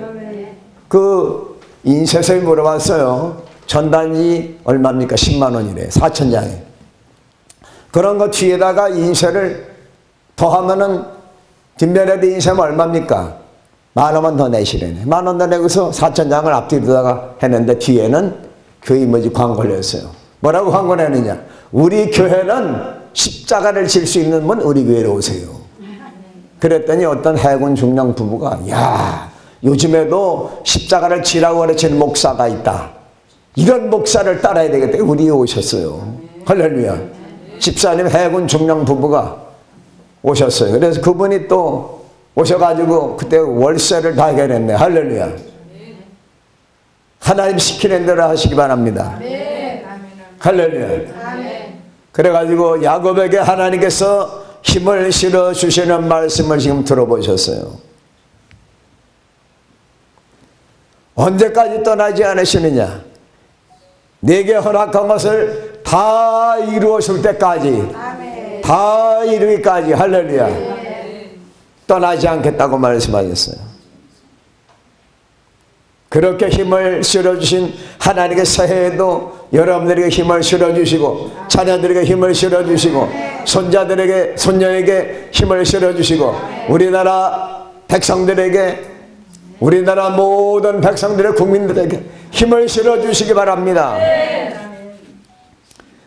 S1: 그 인쇄소에 물어봤어요. 전단지 얼마입니까? 10만 원이래. 4,000장에. 그런 거 뒤에다가 인쇄를 더하면은 뒷면에도 인쇄하면 얼마입니까? 10,000원만 더 내시래네. 10,000원 더 내고서 4,000장을 앞뒤로다가 했는데 뒤에는 교회 뭐지 광고를 했어요. 뭐라고 광고를 했느냐? 우리 교회는 십자가를 질 수 있는 분 우리 교회로 오세요. 그랬더니 어떤 해군 중령 부부가 야 요즘에도 십자가를 지라고 가르치는 목사가 있다. 이런 목사를 따라야 되겠다. 우리에 오셨어요. 할렐루야. 집사님 해군 중령 부부가 오셨어요. 그래서 그분이 또 오셔가지고 그때 월세를 다 해결했네. 할렐루야. 하나님 시키는 대로 하시기 바랍니다. 할렐루야. 그래가지고 야곱에게 하나님께서 힘을 실어 주시는 말씀을 지금 들어보셨어요. 언제까지 떠나지 않으시느냐? 내게 허락한 것을 다 이루었을 때까지, 다 이루기까지. 할렐루야. 떠나지 않겠다고 말씀하셨어요. 그렇게 힘을 실어주신 하나님께 새해에도 여러분들에게 힘을 실어주시고 자녀들에게 힘을 실어주시고 손자들에게 손녀에게 힘을 실어주시고 우리나라 백성들에게 우리나라 모든 백성들의 국민들에게 힘을 실어주시기 바랍니다.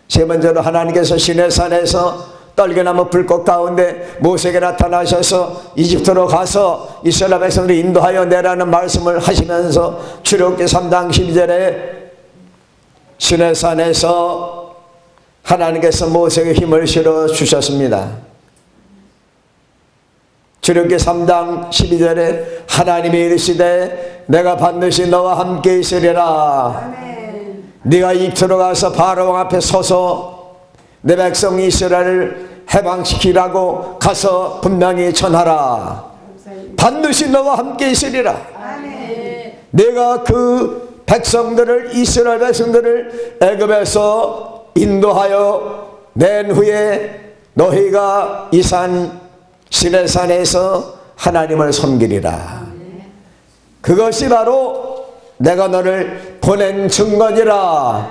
S1: 세 번째로 하나님께서 시내산에서 떨겨나무 불꽃 가운데 모세에게 나타나셔서 이집트로 가서 이스라엘 백성들을 인도하여 내라는 말씀을 하시면서 출애굽기 3장 12절에 시내산에서 하나님께서 모세에게 힘을 실어 주셨습니다. 출애굽기 3장 12절에 하나님이 이르시되 내가 반드시 너와 함께 있으리라. 네가 이집트로 가서 바로왕 앞에 서서 내 백성 이스라엘을 해방시키라고 가서 분명히 전하라. 반드시 너와 함께 있으리라. 내가 그 백성들을 이스라엘 백성들을 애굽에서 인도하여 낸 후에 너희가 이 산 시내산에서 하나님을 섬기리라. 그것이 바로 내가 너를 보낸 증거니라.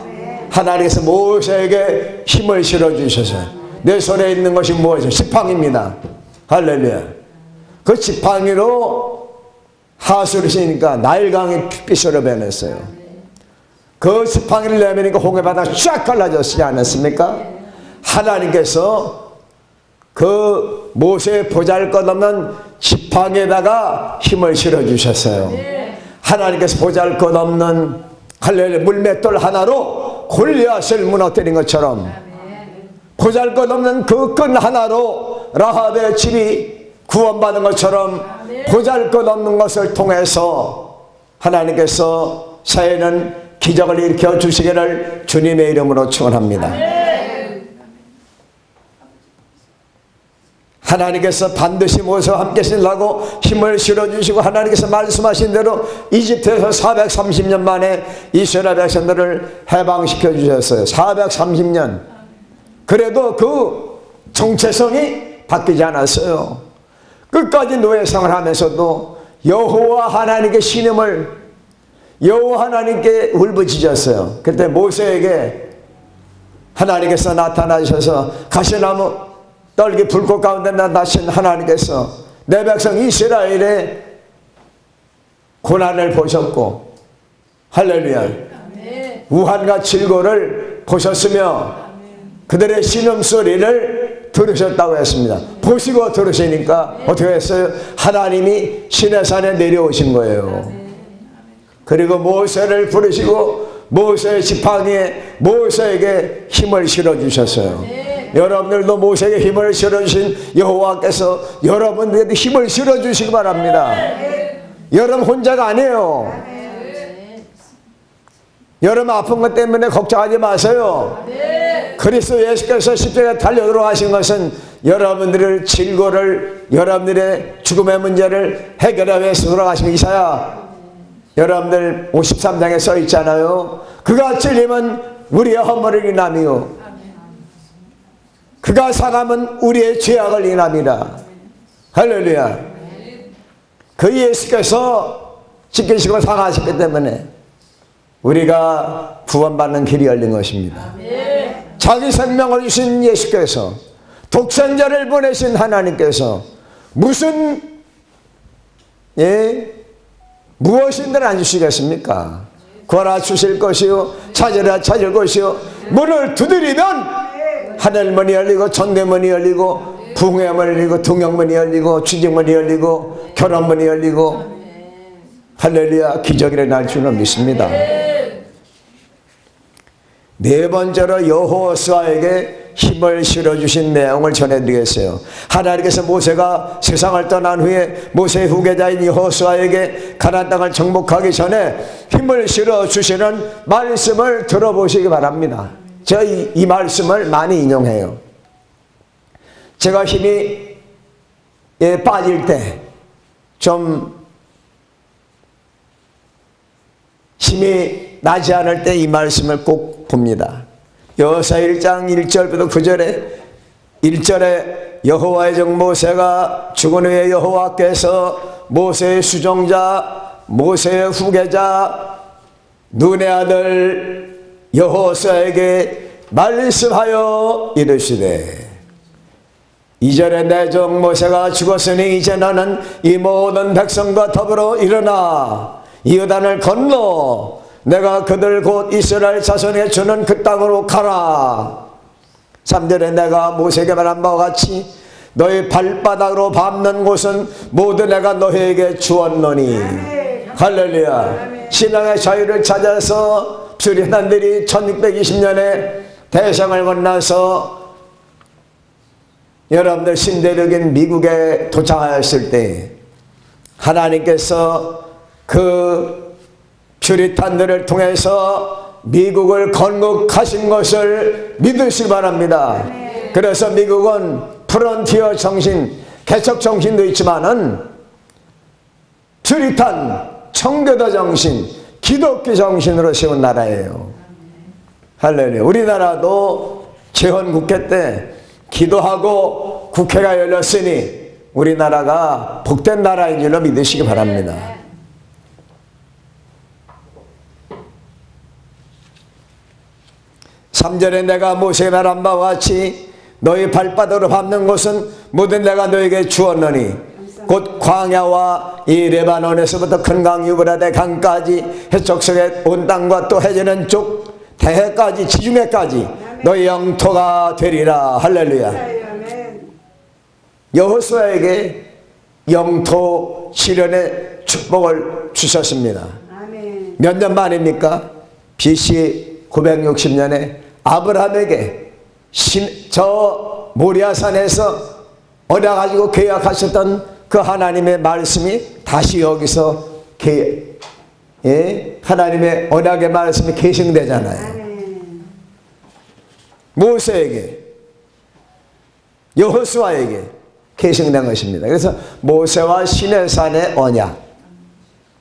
S1: 하나님께서 모세에게 힘을 실어주셔서 내 손에 있는 것이 무엇이죠? 지팡이입니다. 할렐루야. 그 지팡이로 하수를 시니까 나일강이 핏빛으로 변했어요. 그 지팡이를 내미니까 홍해바다가 쫙 갈라졌지 않았습니까? 하나님께서 그 모세의 보잘것없는 지팡이에다가 힘을 실어주셨어요. 하나님께서 보잘것없는 할렐루야 물맷돌 하나로 골리앗을 무너뜨린 것처럼 보잘것없는 그 끈 하나로 라합의 집이 구원받은 것처럼 보잘것없는 것을 통해서 하나님께서 새해는 기적을 일으켜 주시기를 주님의 이름으로 축원합니다. 하나님께서 반드시 모세와 함께 하시려고 힘을 실어주시고 하나님께서 말씀하신 대로 이집트에서 430년 만에 이스라엘 백성들을 해방시켜 주셨어요. 430년. 그래도 그 정체성이 바뀌지 않았어요. 끝까지 노예생활을 하면서도 여호와 하나님께 신임을, 여호와 하나님께 울부짖었어요. 그때 모세에게 하나님께서 나타나셔서 가시나무 떨기 불꽃 가운데 나타나신 하나님께서 내 백성 이스라엘의 고난을 보셨고, 할렐루야, 우환과 질고를 보셨으며 그들의 신음소리를 들으셨다고 했습니다. 보시고 들으시니까 어떻게 했어요? 하나님이 시내산에 내려오신 거예요. 그리고 모세를 부르시고 모세의 지팡이에 모세에게 힘을 실어주셨어요. 여러분들도 모세에게 힘을 실어주신 여호와께서 여러분들에게 힘을 실어주시기 바랍니다. 여러분 혼자가 아니에요. 여러분 아픈 것 때문에 걱정하지 마세요. 그리스도 예수께서 십자가에 달려 들어가신 것은 여러분들의 질고를, 여러분들의 죽음의 문제를 해결하기 위해서 돌아가신 이사야 여러분들 53장에 써 있잖아요. 그가 찔림은 우리의 허물을 인함이요 그가 상함은 우리의 죄악을 인함이라. 할렐루야. 그 예수께서 찢기시고 상하셨기 때문에 우리가 구원받는 길이 열린 것입니다. 자기 생명을 주신 예수께서, 독생자를 보내신 하나님께서 무슨 무엇인들 안 주시겠습니까? 구하라 주실 것이요 찾으라 찾을 것이요 문을 두드리면 하늘문이 열리고 천대문이 열리고 부흥의 문이 열리고 동영문이 열리고 취직문이 열리고 결혼문이 열리고 할렐루야. 기적이 일어날 줄은 믿습니다. 네 번째로 여호수아에게 힘을 실어주신 내용을 전해드리겠어요. 하나님께서 모세가 세상을 떠난 후에 모세의 후계자인 여호수아에게 가나안 땅을 정복하기 전에 힘을 실어주시는 말씀을 들어보시기 바랍니다. 제가 이 말씀을 많이 인용해요. 제가 힘이 빠질 때, 좀 힘이 나지 않을 때 이 말씀을 꼭 봅니다. 여호수아 1장 1절부터 9절에 1절에 여호와의 종 모세가 죽은 후에 여호와께서 모세의 수종자 모세의 후계자 눈의 아들 여호수아에게 말씀하여 이르시되 2절에 내 종 모세가 죽었으니 이제 너는 이 모든 백성과 더불어 일어나 이 요단을 건너 내가 그들 곧 이스라엘 자손에게 주는 그 땅으로 가라. 3절에 내가 모세에게 말한 바와 같이 너희 발바닥으로 밟는 곳은 모두 내가 너희에게 주었노니. 할렐루야. 신앙의 자유를 찾아서 수리단들이 1620년에 대성을 건너서 여러분들 신대륙인 미국에 도착하였을 때 하나님께서 그 퓨리탄들을 통해서 미국을 건국하신 것을 믿으시기 바랍니다. 그래서 미국은 프론티어 정신, 개척 정신도 있지만은 퓨리탄, 청교도 정신, 기독교 정신으로 세운 나라예요. 할렐루야. 우리나라도 재헌국회 때 기도하고 국회가 열렸으니 우리나라가 복된 나라인 줄로 믿으시기 바랍니다. 3절에 내가 모세에게 말한 바와 같이 너희 발바닥으로 밟는 곳은 모든 내가 너에게 주었노니 곧 광야와 이 레바논에서부터 큰 강 유브라데 강까지 해적석의 온 땅과 또 해지는 쪽 대해까지 지중해까지 너희 영토가 되리라. 할렐루야. 여호수아에게 영토 실현의 축복을 주셨습니다. 몇 년 만입니까? BC 960년에 아브라함에게 저 모리아산에서 언약 가지고 계약하셨던 그 하나님의 말씀이 다시 여기서 하나님의 언약의 말씀이 계승되잖아요. 모세에게, 여호수아에게 계승된 것입니다. 그래서 모세와 시내산의 언약,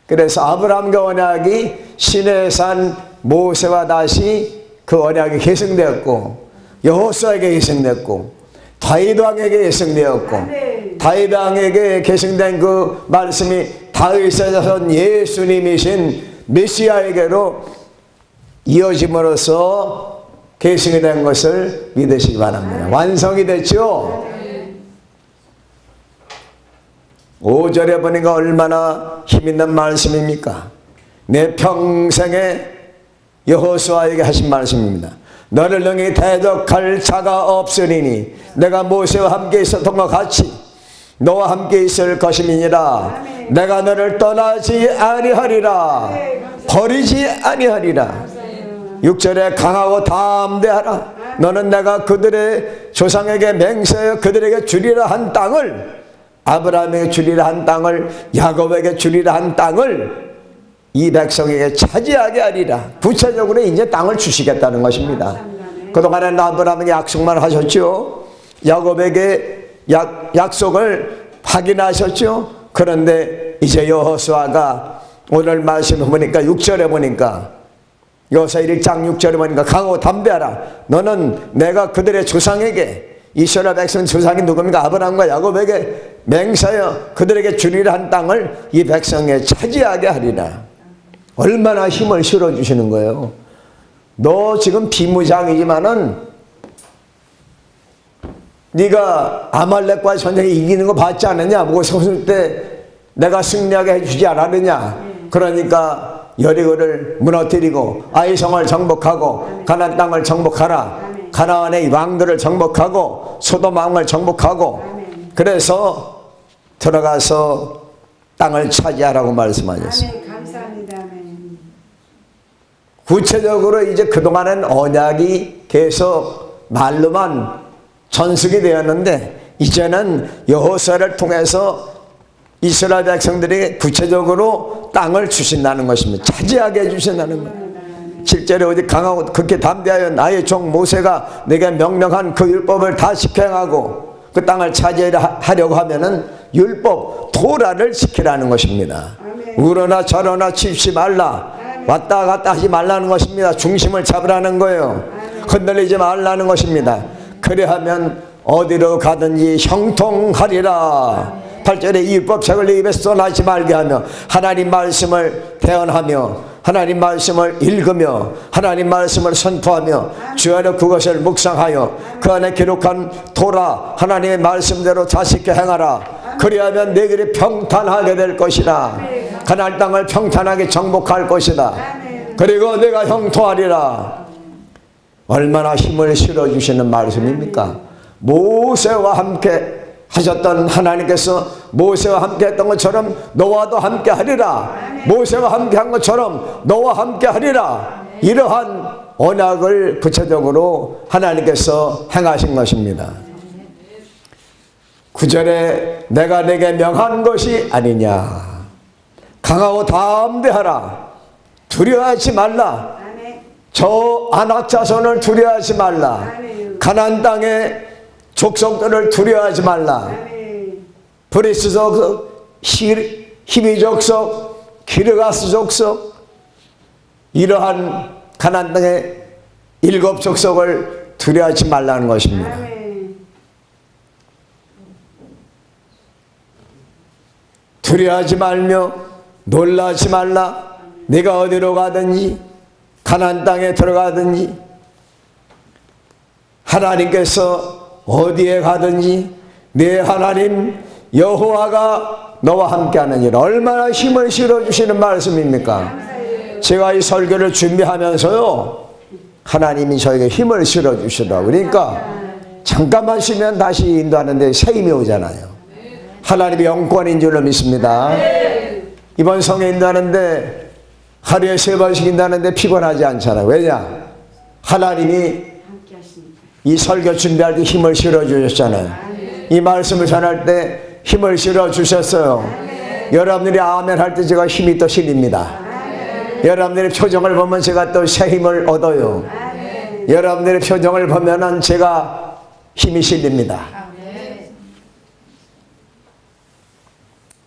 S1: 그래서 아브라함과 언약이 시내산 모세와 다시 그 언약이 계승되었고, 여호수아에게 계승됐고, 다윗 왕에게 계승되었고, 다윗 왕에게 계승된 그 말씀이 다윗의 자손 예수님이신 메시아에게로 이어짐으로써 계승이 된 것을 믿으시기 바랍니다. 완성이 됐죠? 5절에 보니까 얼마나 힘있는 말씀입니까? 내 평생에 여호수아에게 하신 말씀입니다. 너를 능히 대적할 자가 없으리니 내가 모세와 함께 있었던 것 같이 너와 함께 있을 것임이니라. 내가 너를 떠나지 아니하리라. 버리지 아니하리라. 6절에 강하고 담대하라. 너는 내가 그들의 조상에게 맹세하여 그들에게 주리라 한 땅을, 아브라함에게 주리라 한 땅을, 야곱에게 주리라 한 땅을 이 백성에게 차지하게 하리라. 구체적으로 이제 땅을 주시겠다는 것입니다. 그동안에는 아브라함에게 약속만 하셨죠. 야곱에게 약속을 확인하셨죠. 그런데 이제 여호수아가 오늘 말씀을 보니까 6절에 보니까, 여호수아 1장 6절에 보니까 강하고 담대하라. 너는 내가 그들의 조상에게, 이스라엘 백성 조상이 누굽니까? 아브라함과 야곱에게 맹세하여 그들에게 주리라 한 땅을 이 백성에 차지하게 하리라. 얼마나 힘을 실어주시는 거예요. 너 지금 비무장이지만은 네가 아말렉과 전쟁에 이기는 거 봤지 않느냐? 뭐 소설 때 내가 승리하게 해주지 않았느냐? 그러니까 여리고를 무너뜨리고 아이성을 정복하고 가나안 땅을 정복하라. 가나안의 왕들을 정복하고 소돔 왕을 정복하고, 그래서 들어가서 땅을 차지하라고 말씀하셨습니다.
S2: 감사합니다.
S1: 구체적으로 이제 그동안은 언약이 계속 말로만 전승이 되었는데, 이제는 여호수아를 통해서 이스라엘 백성들에게 구체적으로 땅을 주신다는 것입니다. 차지하게 해주신다는 거예요. 실제로 어디 강하고 그렇게 담대하여 나의 종 모세가 내게 명령한 그 율법을 다 집행하고 그 땅을 차지하려고 하면은 율법 토라를 지키라는 것입니다. 우러나 저러나 치우지 말라. 왔다 갔다 하지 말라는 것입니다. 중심을 잡으라는 거예요. 흔들리지 말라는 것입니다. 그래하면 어디로 가든지 형통하리라. 8절에 이 율법책을 내 입에서 떠나지 말게 하며 하나님 말씀을 대언하며 하나님 말씀을 읽으며 하나님 말씀을 선포하며 주 안에 그것을 묵상하여 그 안에 기록한 토라 하나님의 말씀대로 자식게 행하라. 그리하면 내 길이 평탄하게 될 것이다. 가나안 땅을 평탄하게 정복할 것이다. 그리고 내가 형통하리라. 얼마나 힘을 실어주시는 말씀입니까? 모세와 함께 하셨던 하나님께서 모세와 함께 했던 것처럼 너와도 함께 하리라. 모세와 함께 한 것처럼 너와 함께 하리라. 이러한 언약을 구체적으로 하나님께서 행하신 것입니다. 9절에 내가 내게 명한 것이 아니냐. 강하고 담대하라. 두려워하지 말라. 저 아낙 자손을 두려워하지 말라. 가나안 땅의 족속들을 두려워하지 말라. 브리스 족속, 히비 족속, 기르가스 족속, 이러한 가나안 땅의 7 족속을 두려워하지 말라는 것입니다. 두려워하지 말며 놀라지 말라. 네가 어디로 가든지 가나안 땅에 들어가든지 하나님께서 어디에 가든지 내 하나님 여호와가 너와 함께하느니라. 얼마나 힘을 실어주시는 말씀입니까? 제가 이 설교를 준비하면서요, 하나님이 저에게 힘을 실어주시더라고요. 그러니까 잠깐만 쉬면 다시 인도하는데 새 힘이 오잖아요. 하나님의 영권인 줄로 믿습니다. 이번 성에 인도하는데 하루에 3번씩 인도하는데 피곤하지 않잖아요. 왜냐? 하나님이 이 설교 준비할 때 힘을 실어주셨잖아요. 이 말씀을 전할 때 힘을 실어주셨어요. 여러분들이 아멘 할 때 제가 힘이 또 실립니다. 여러분들의 표정을 보면 제가 또 새 힘을 얻어요. 여러분들의 표정을 보면은 제가 힘이 실립니다.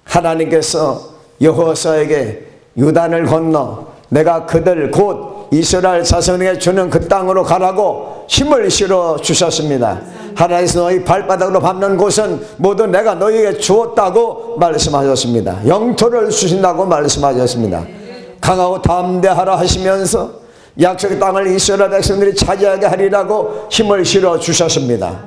S1: 하나님께서 여호수아에게 요단을 건너 내가 그들 곧 이스라엘 자손에게 주는 그 땅으로 가라고 힘을 실어 주셨습니다. 하나님께서 너희 발바닥으로 밟는 곳은 모두 내가 너희에게 주었다고 말씀하셨습니다. 영토를 주신다고 말씀하셨습니다. 강하고 담대하라 하시면서 약속의 땅을 이스라엘 백성들이 차지하게 하리라고 힘을 실어 주셨습니다.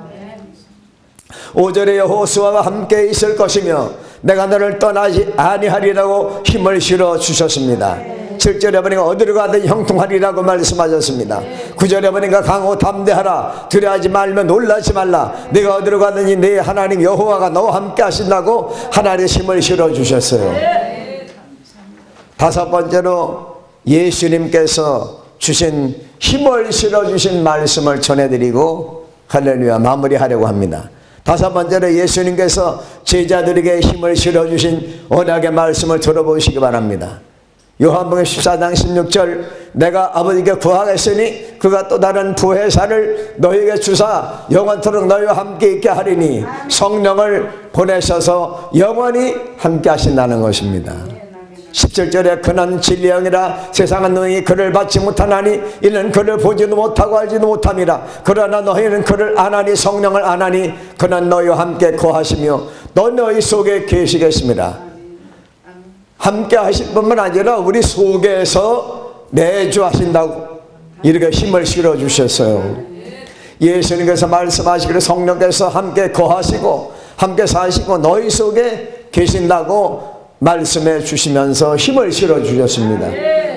S1: 5절에 여호수아와 함께 있을 것이며 내가 너를 떠나지 아니하리라고 힘을 실어 주셨습니다. 7절에 보니까 어디로 가든 형통하리라고 말씀하셨습니다. 9절에 보니까 강하고 담대하라 두려워하지 말며 놀라지 말라 네가 어디로 가든지 네 하나님 여호와가 너와 함께 하신다고 하나님의 힘을 실어 주셨어요. 다섯 번째로 예수님께서 주신 힘을 실어 주신 말씀을 전해드리고 할렐루야 마무리하려고 합니다. 다섯 번째로 예수님께서 제자들에게 힘을 실어 주신 언약의 말씀을 들어보시기 바랍니다. 요한복음 14장 16절 내가 아버지께 구하겠으니 그가 또 다른 부회사를 너희에게 주사 영원토록 너희와 함께 있게 하리니 성령을 보내셔서 영원히 함께 하신다는 것입니다. 17절에 그는 진리의 영이라 세상은 너희 그를 받지 못하나니 이는 그를 보지도 못하고 알지도 못함이라 그러나 너희는 그를 아나니 성령을 아나니 그는 너희와 함께 거하시며 너희 속에 계시겠습니다. 함께 하실 뿐만 아니라 우리 속에서 내주 하신다고 이렇게 힘을 실어 주셨어요. 예수님께서 말씀하시기를 성령께서 함께 거하시고 함께 사시고 너희 속에 계신다고 말씀해 주시면서 힘을 실어 주셨습니다.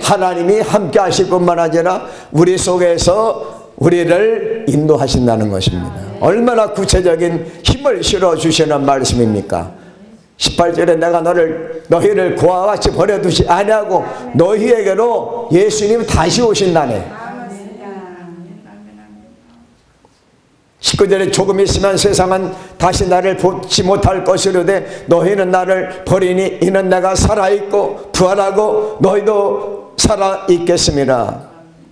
S1: 하나님이 함께 하실 뿐만 아니라 우리 속에서 우리를 인도하신다는 것입니다. 얼마나 구체적인 힘을 실어 주시는 말씀입니까? 18절에 내가 너희를 고아와 같이 버려두지 아니하고 너희에게로 예수님이 다시 오신다네. 19절에 조금 있으면 세상은 다시 나를 보지 못할 것이로되 너희는 나를 버리니 이는 내가 살아있고 부활하고 너희도 살아있겠습니다.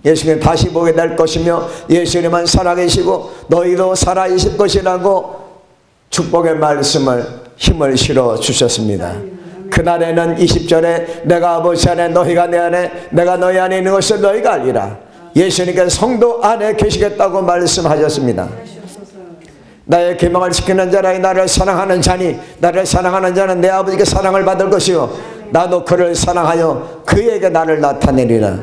S1: 예수님 다시 보게 될 것이며 예수님은 살아계시고 너희도 살아있을 것이라고 축복의 말씀을 힘을 실어 주셨습니다. 그날에는 20절에 내가 아버지 안에 너희가 내 안에 내가 너희 안에 있는 것을 너희가 알리라. 예수님께서 성도 안에 계시겠다고 말씀하셨습니다. 나의 계명을 지키는 자라 나를 사랑하는 자니 나를 사랑하는 자는 내 아버지께 사랑을 받을 것이요 나도 그를 사랑하여 그에게 나를 나타내리라.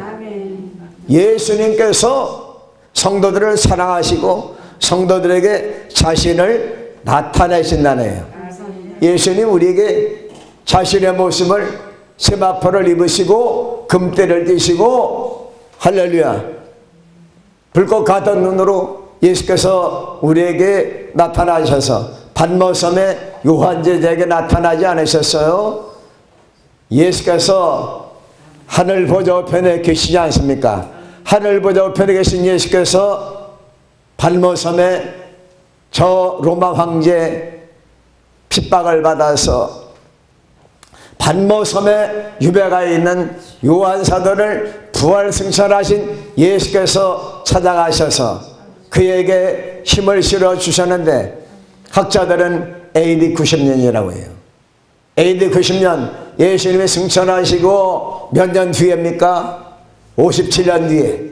S1: 예수님께서 성도들을 사랑하시고 성도들에게 자신을 나타내신다네요. 예수님 우리에게 자신의 모습을 세마포를 입으시고 금대를 띠시고 할렐루야 불꽃 같은 눈으로 예수께서 우리에게 나타나셔서 반모섬에 요한 제자에게 나타나지 않으셨어요? 예수께서 하늘 보좌 우편에 계시지 않습니까? 하늘 보좌 우편에 계신 예수께서 반모섬에 저 로마 황제 핍박을 받아서 반모섬에 유배가 있는 요한 사도를 부활 승천하신 예수께서 찾아가셔서 그에게 힘을 실어 주셨는데 학자들은 AD 90년이라고 해요. AD 90년 예수님이 승천하시고 몇 년 뒤입니까? 57년 뒤에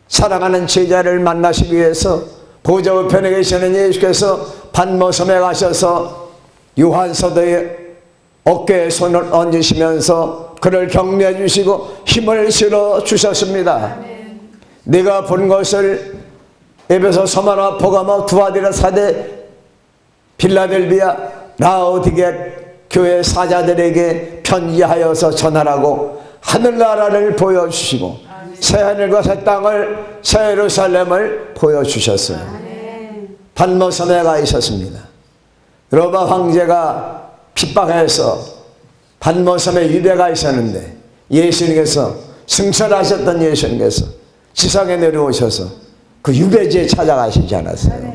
S1: 사랑하는 제자를 만나시기 위해서 보좌 우편에 계시는 예수께서 반모섬에 가셔서 요한 사도의 어깨에 손을 얹으시면서 그를 격려해 주시고 힘을 실어 주셨습니다. 네가 본 것을 에베소, 서마나, 보가모, 두아디라, 사대, 빌라델비아, 라오디게 교회 사자들에게 편지하여서 전하라고 하늘나라를 보여주시고 새하늘과 새 땅을 새 예루살렘을 보여주셨어요. 반모섬에 가 있었습니다. 로마 황제가 핍박해서 반모섬에 유배가 있었는데 예수님께서 승천하셨던 예수님께서 지상에 내려오셔서 그 유배지에 찾아가시지 않았어요.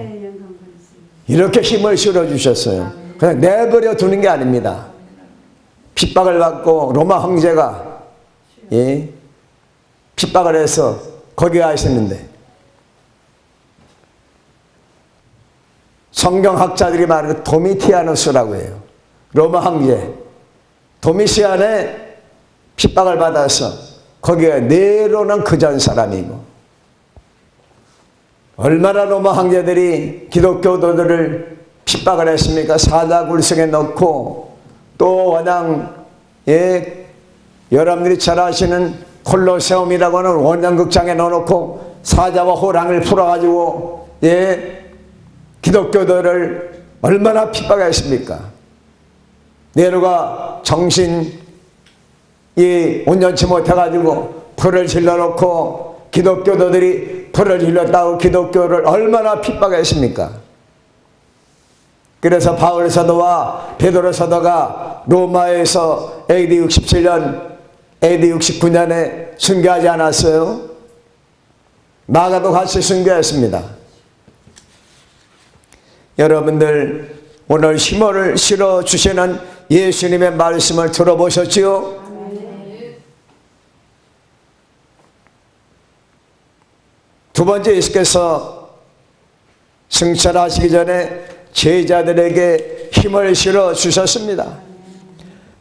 S1: 이렇게 힘을 실어주셨어요. 그냥 내버려 두는 게 아닙니다. 핍박을 받고 로마 황제가 핍박을 해서 거기 가 있었는데 성경학자들이 말하는 도미티아누스라고 해요. 로마 황제 도미시안의 핍박을 받아서 거기에 네로는 그전 사람이고, 얼마나 로마 황제들이 기독교도들을 핍박을 했습니까? 사자굴성에 넣고, 또 원양 여러분들이 잘 아시는 콜로세움이라고 하는 원양극장에 넣어놓고 사자와 호랑이를 풀어가지고 기독교도를 얼마나 핍박했습니까? 네로가 정신이 온전치 못해가지고 불을 질러놓고 기독교도들이 불을 질렀다고 기독교를 얼마나 핍박했습니까? 그래서 바울 사도와 베드로 사도가 로마에서 AD 67년, AD 69년에 순교하지 않았어요? 마가도 같이 순교했습니다. 여러분들 오늘 힘을 실어주시는 예수님의 말씀을 들어보셨지요? 두 번째, 예수께서 승천하시기 전에 제자들에게 힘을 실어주셨습니다.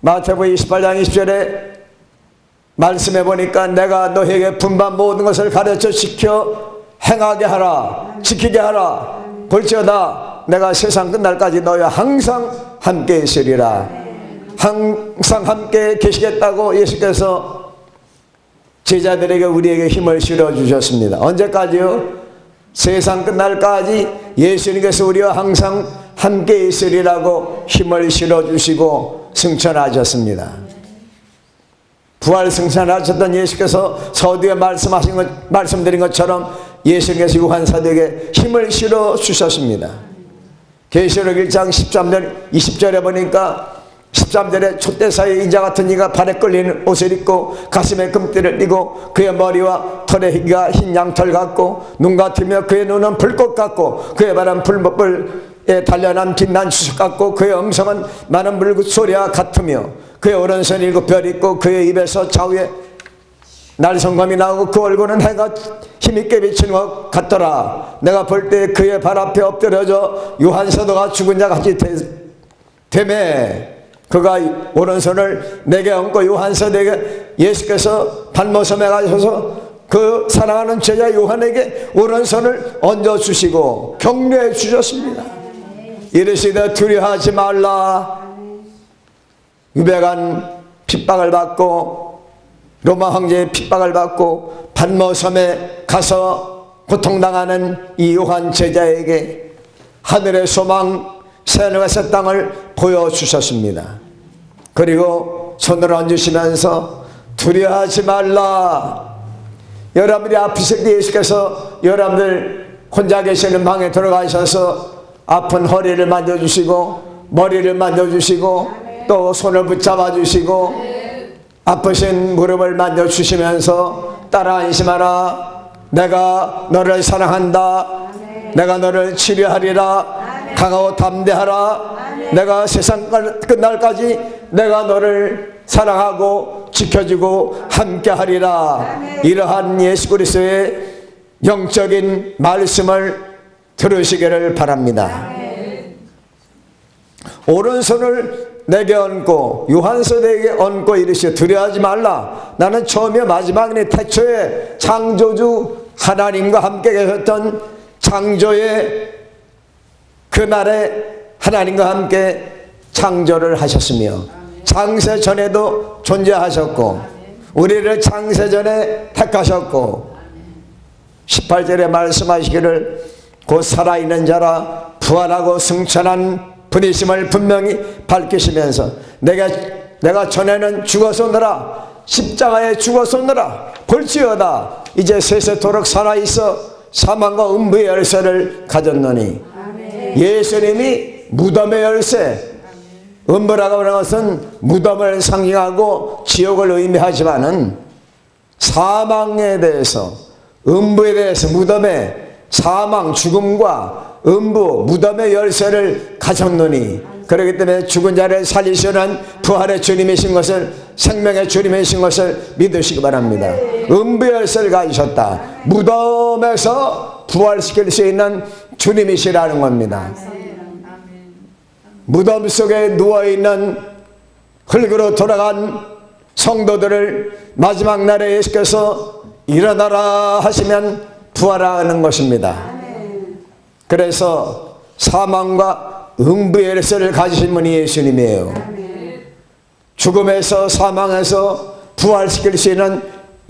S1: 마태복음 28장 20절에 말씀해 보니까 내가 너희에게 분반 모든 것을 가르쳐 지켜 행하게 하라, 지키게 하라. 볼지어다 내가 세상 끝날까지 너희와 항상 함께 있으리라. 항상 함께 계시겠다고 예수께서 제자들에게, 우리에게 힘을 실어주셨습니다. 언제까지요? 세상 끝날까지 예수님께서 우리와 항상 함께 있으리라고 힘을 실어주시고 승천하셨습니다. 부활 승천하셨던 예수께서 서두에 말씀드린 것처럼 예수님께서 요한사도에게 힘을 실어주셨습니다. 계시록 1장 13절 20절에 보니까 13절에 촛대사의 인자 같은 이가 발에 끌리는 옷을 입고 가슴에 금띠를 띠고 그의 머리와 털의 희가 흰 양털 같고 눈 같으며 그의 눈은 불꽃 같고 그의 발은 불에 단련한 빛난 주석 같고 그의 음성은 많은 물소리와 같으며 그의 오른손에 7별 있고 그의 입에서 좌우에 날성검이 나오고 그 얼굴은 해가 힘있게 비치는 것 같더라. 내가 볼 때 그의 발 앞에 엎드려져 요한사도가 죽은 자 같이 되매 그가 오른손을 내게 얹고 요한사도에게 예수께서 반모섬에 가셔서 그 사랑하는 제자 요한에게 오른손을 얹어주시고 격려해 주셨습니다. 이르시되 두려워하지 말라. 유배간 핍박을 받고 로마 황제의 핍박을 받고 반모섬에 가서 고통당하는 이 요한 제자에게 하늘의 소망 새하늘과 새 땅을 보여주셨습니다. 그리고 손을 얹으시면서 두려워하지 말라. 여러분들이 아프실 때 예수께서 여러분들 혼자 계시는 방에 들어가셔서 아픈 허리를 만져주시고 머리를 만져주시고 또 손을 붙잡아 주시고 아프신 무릎을 만져주시면서 따라 안심하라. 내가 너를 사랑한다. 내가 너를 치료하리라. 강하고 담대하라. 내가 세상 끝날까지 내가 너를 사랑하고 지켜주고 함께하리라. 이러한 예수 그리스도의 영적인 말씀을 들으시기를 바랍니다. 오른손을 내게 얹고 요한사도에게 얹고 이르시되 두려워하지 말라. 나는 처음이요 마지막이니 태초에 창조주 하나님과 함께 계셨던 창조의 그날에 하나님과 함께 창조를 하셨으며 창세 전에도 존재하셨고 우리를 창세 전에 택하셨고 18절에 말씀하시기를 곧 살아있는 자라 부활하고 승천한 분이심을 분명히 밝히시면서 내가 전에는 죽었었느라 십자가에 죽었었느라 볼지어다 이제 세세토록 살아있어 사망과 음부의 열쇠를 가졌노니. 예수님이 무덤의 열쇠, 음부라고 하는 것은 무덤을 상징하고 지옥을 의미하지만은 사망에 대해서, 음부에 대해서, 무덤에 사망, 죽음과 음부, 무덤의 열쇠를 가졌노니 그렇기 때문에 죽은 자를 살리시는 부활의 주님이신 것을, 생명의 주님이신 것을 믿으시기 바랍니다. 음부의 열쇠를 가지셨다. 무덤에서 부활시킬 수 있는 주님이시라는 겁니다. 무덤 속에 누워있는 흙으로 돌아간 성도들을 마지막 날에 예수께서 일어나라 하시면 부활하는 것입니다. 그래서 사망과 음부의 열쇠를 가지신 분이 예수님이에요. 죽음에서 사망에서 부활시킬 수 있는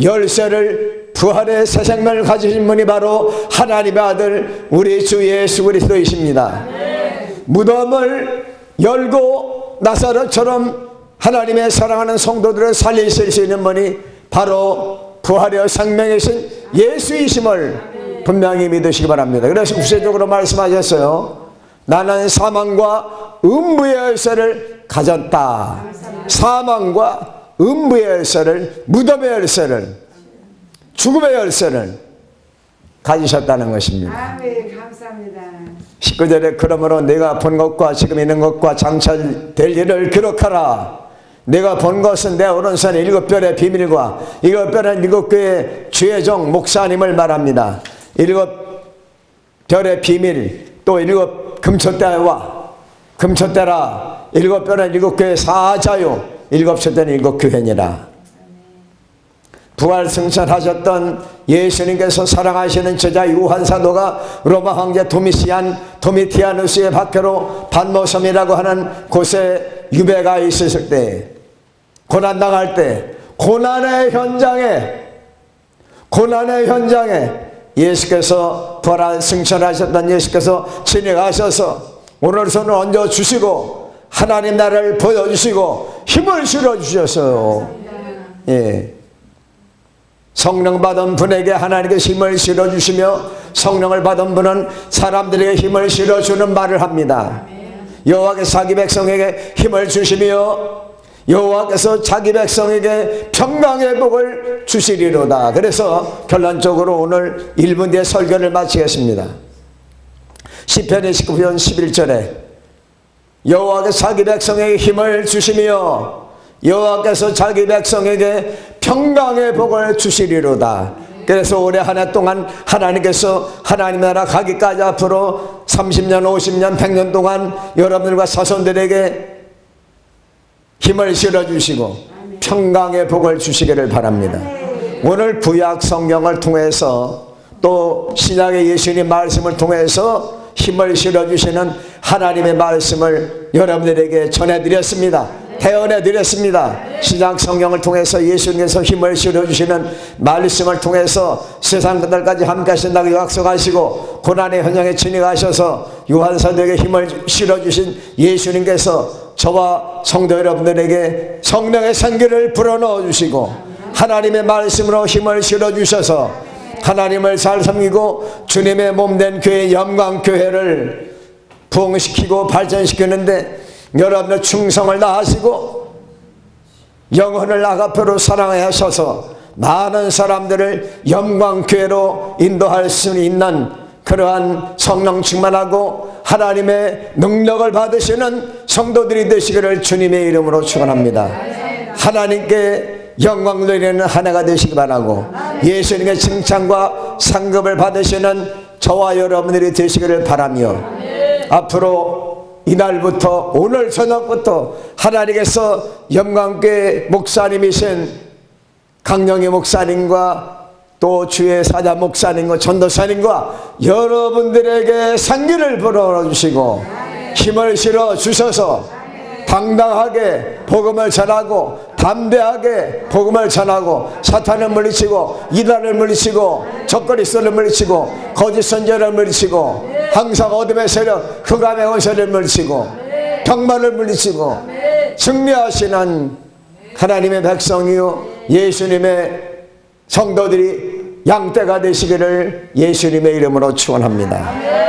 S1: 열쇠를, 부활의 새 생명을 가지신 분이 바로 하나님의 아들 우리 주 예수 그리스도이십니다. 무덤을 열고 나사로처럼 하나님의 사랑하는 성도들을 살리실 수 있는 분이 바로 부활의 생명이신 예수이심을 분명히 믿으시기 바랍니다. 그래서 구체적으로 말씀하셨어요. 나는 사망과 음부의 열쇠를 가졌다. 사망과 음부의 열쇠를, 무덤의 열쇠를, 죽음의 열쇠를 가지셨다는 것입니다.
S2: 아멘. 감사합니다.
S1: 19절에 그러므로 내가 본 것과 지금 있는 것과 장차될 일을 기록하라. 내가 본 것은 내 오른손에 일곱 별의 비밀과 일곱 별은 일곱 교회의 주의 종 목사님을 말합니다. 일곱 별의 비밀, 또 일곱 금초대와 금초대라. 일곱 별은 일곱 교회의 사자요, 일곱 초대는 일곱 교회니라. 부활 승천하셨던 예수님께서 사랑하시는 제자 요한 사도가 로마 황제 도미티아누스의 박해로 반모섬이라고 하는 곳에 유배가 있었을 때, 고난당할 때, 고난의 현장에 예수께서 부활 승천하셨던 예수께서 지나가셔서 오른손을 얹어주시고 하나님 나라를 보여주시고 힘을 실어주셨어요. 예. 성령 받은 분에게 하나님께서 힘을 실어주시며 성령을 받은 분은 사람들에게 힘을 실어주는 말을 합니다. 여호와께서 자기 백성에게 힘을 주시며 여호와께서 자기 백성에게 평강의 복을 주시리로다. 그래서 결론적으로 오늘 1분 뒤에 설교를 마치겠습니다. 시편 29편 11절에 여호와께서 자기 백성에게 힘을 주시며 여호와께서 자기 백성에게 평강의 복을 주시리로다. 그래서 올해 한 해 동안 하나님께서 하나님 나라 가기까지 앞으로 30년, 50년, 100년 동안 여러분들과 자손들에게 힘을 실어주시고 평강의 복을 주시기를 바랍니다. 오늘 구약 성경을 통해서 또 신약의 예수님 말씀을 통해서 힘을 실어주시는 하나님의 말씀을 여러분들에게 전해드렸습니다. 태언해드렸습니다. 신약 성경을 통해서 예수님께서 힘을 실어주시는 말씀을 통해서 세상 끝날까지 함께 하신다고 약속하시고 고난의 현장에 진행하셔서 요한사도에게 힘을 실어주신 예수님께서 저와 성도 여러분들에게 성령의 생기를 불어넣어 주시고 하나님의 말씀으로 힘을 실어주셔서 하나님을 잘 섬기고 주님의 몸된 교회, 영광교회를 부흥시키고 발전시키는데 여러분의 충성을 다하시고 영혼을 아가페로 사랑하여 하셔서 많은 사람들을 영광교회로 인도할 수 있는 그러한 성령 충만하고 하나님의 능력을 받으시는 성도들이 되시기를 주님의 이름으로 축원합니다. 하나님께 영광 돌리는 한 해가 되시기 바라고 예수님의 칭찬과 상급을 받으시는 저와 여러분들이 되시기를 바라며 앞으로 이날부터 오늘 저녁부터 하나님께서 영광교회 목사님이신 강영희 목사님과 또 주의 사자 목사님과 전도사님과 여러분들에게 생기를 불어주시고 힘을 실어 주셔서 당당하게 복음을 전하고 담대하게 복음을 전하고 사탄을 물리치고 이단을 물리치고 적그리스도를 물리치고 거짓 선지자를 물리치고 항상 어둠의 세력 흑암의 원수를 물리치고 병마를 물리치고 승리하시는 하나님의 백성이요 예수님의 성도들이 양떼가 되시기를 예수님의 이름으로 축원합니다.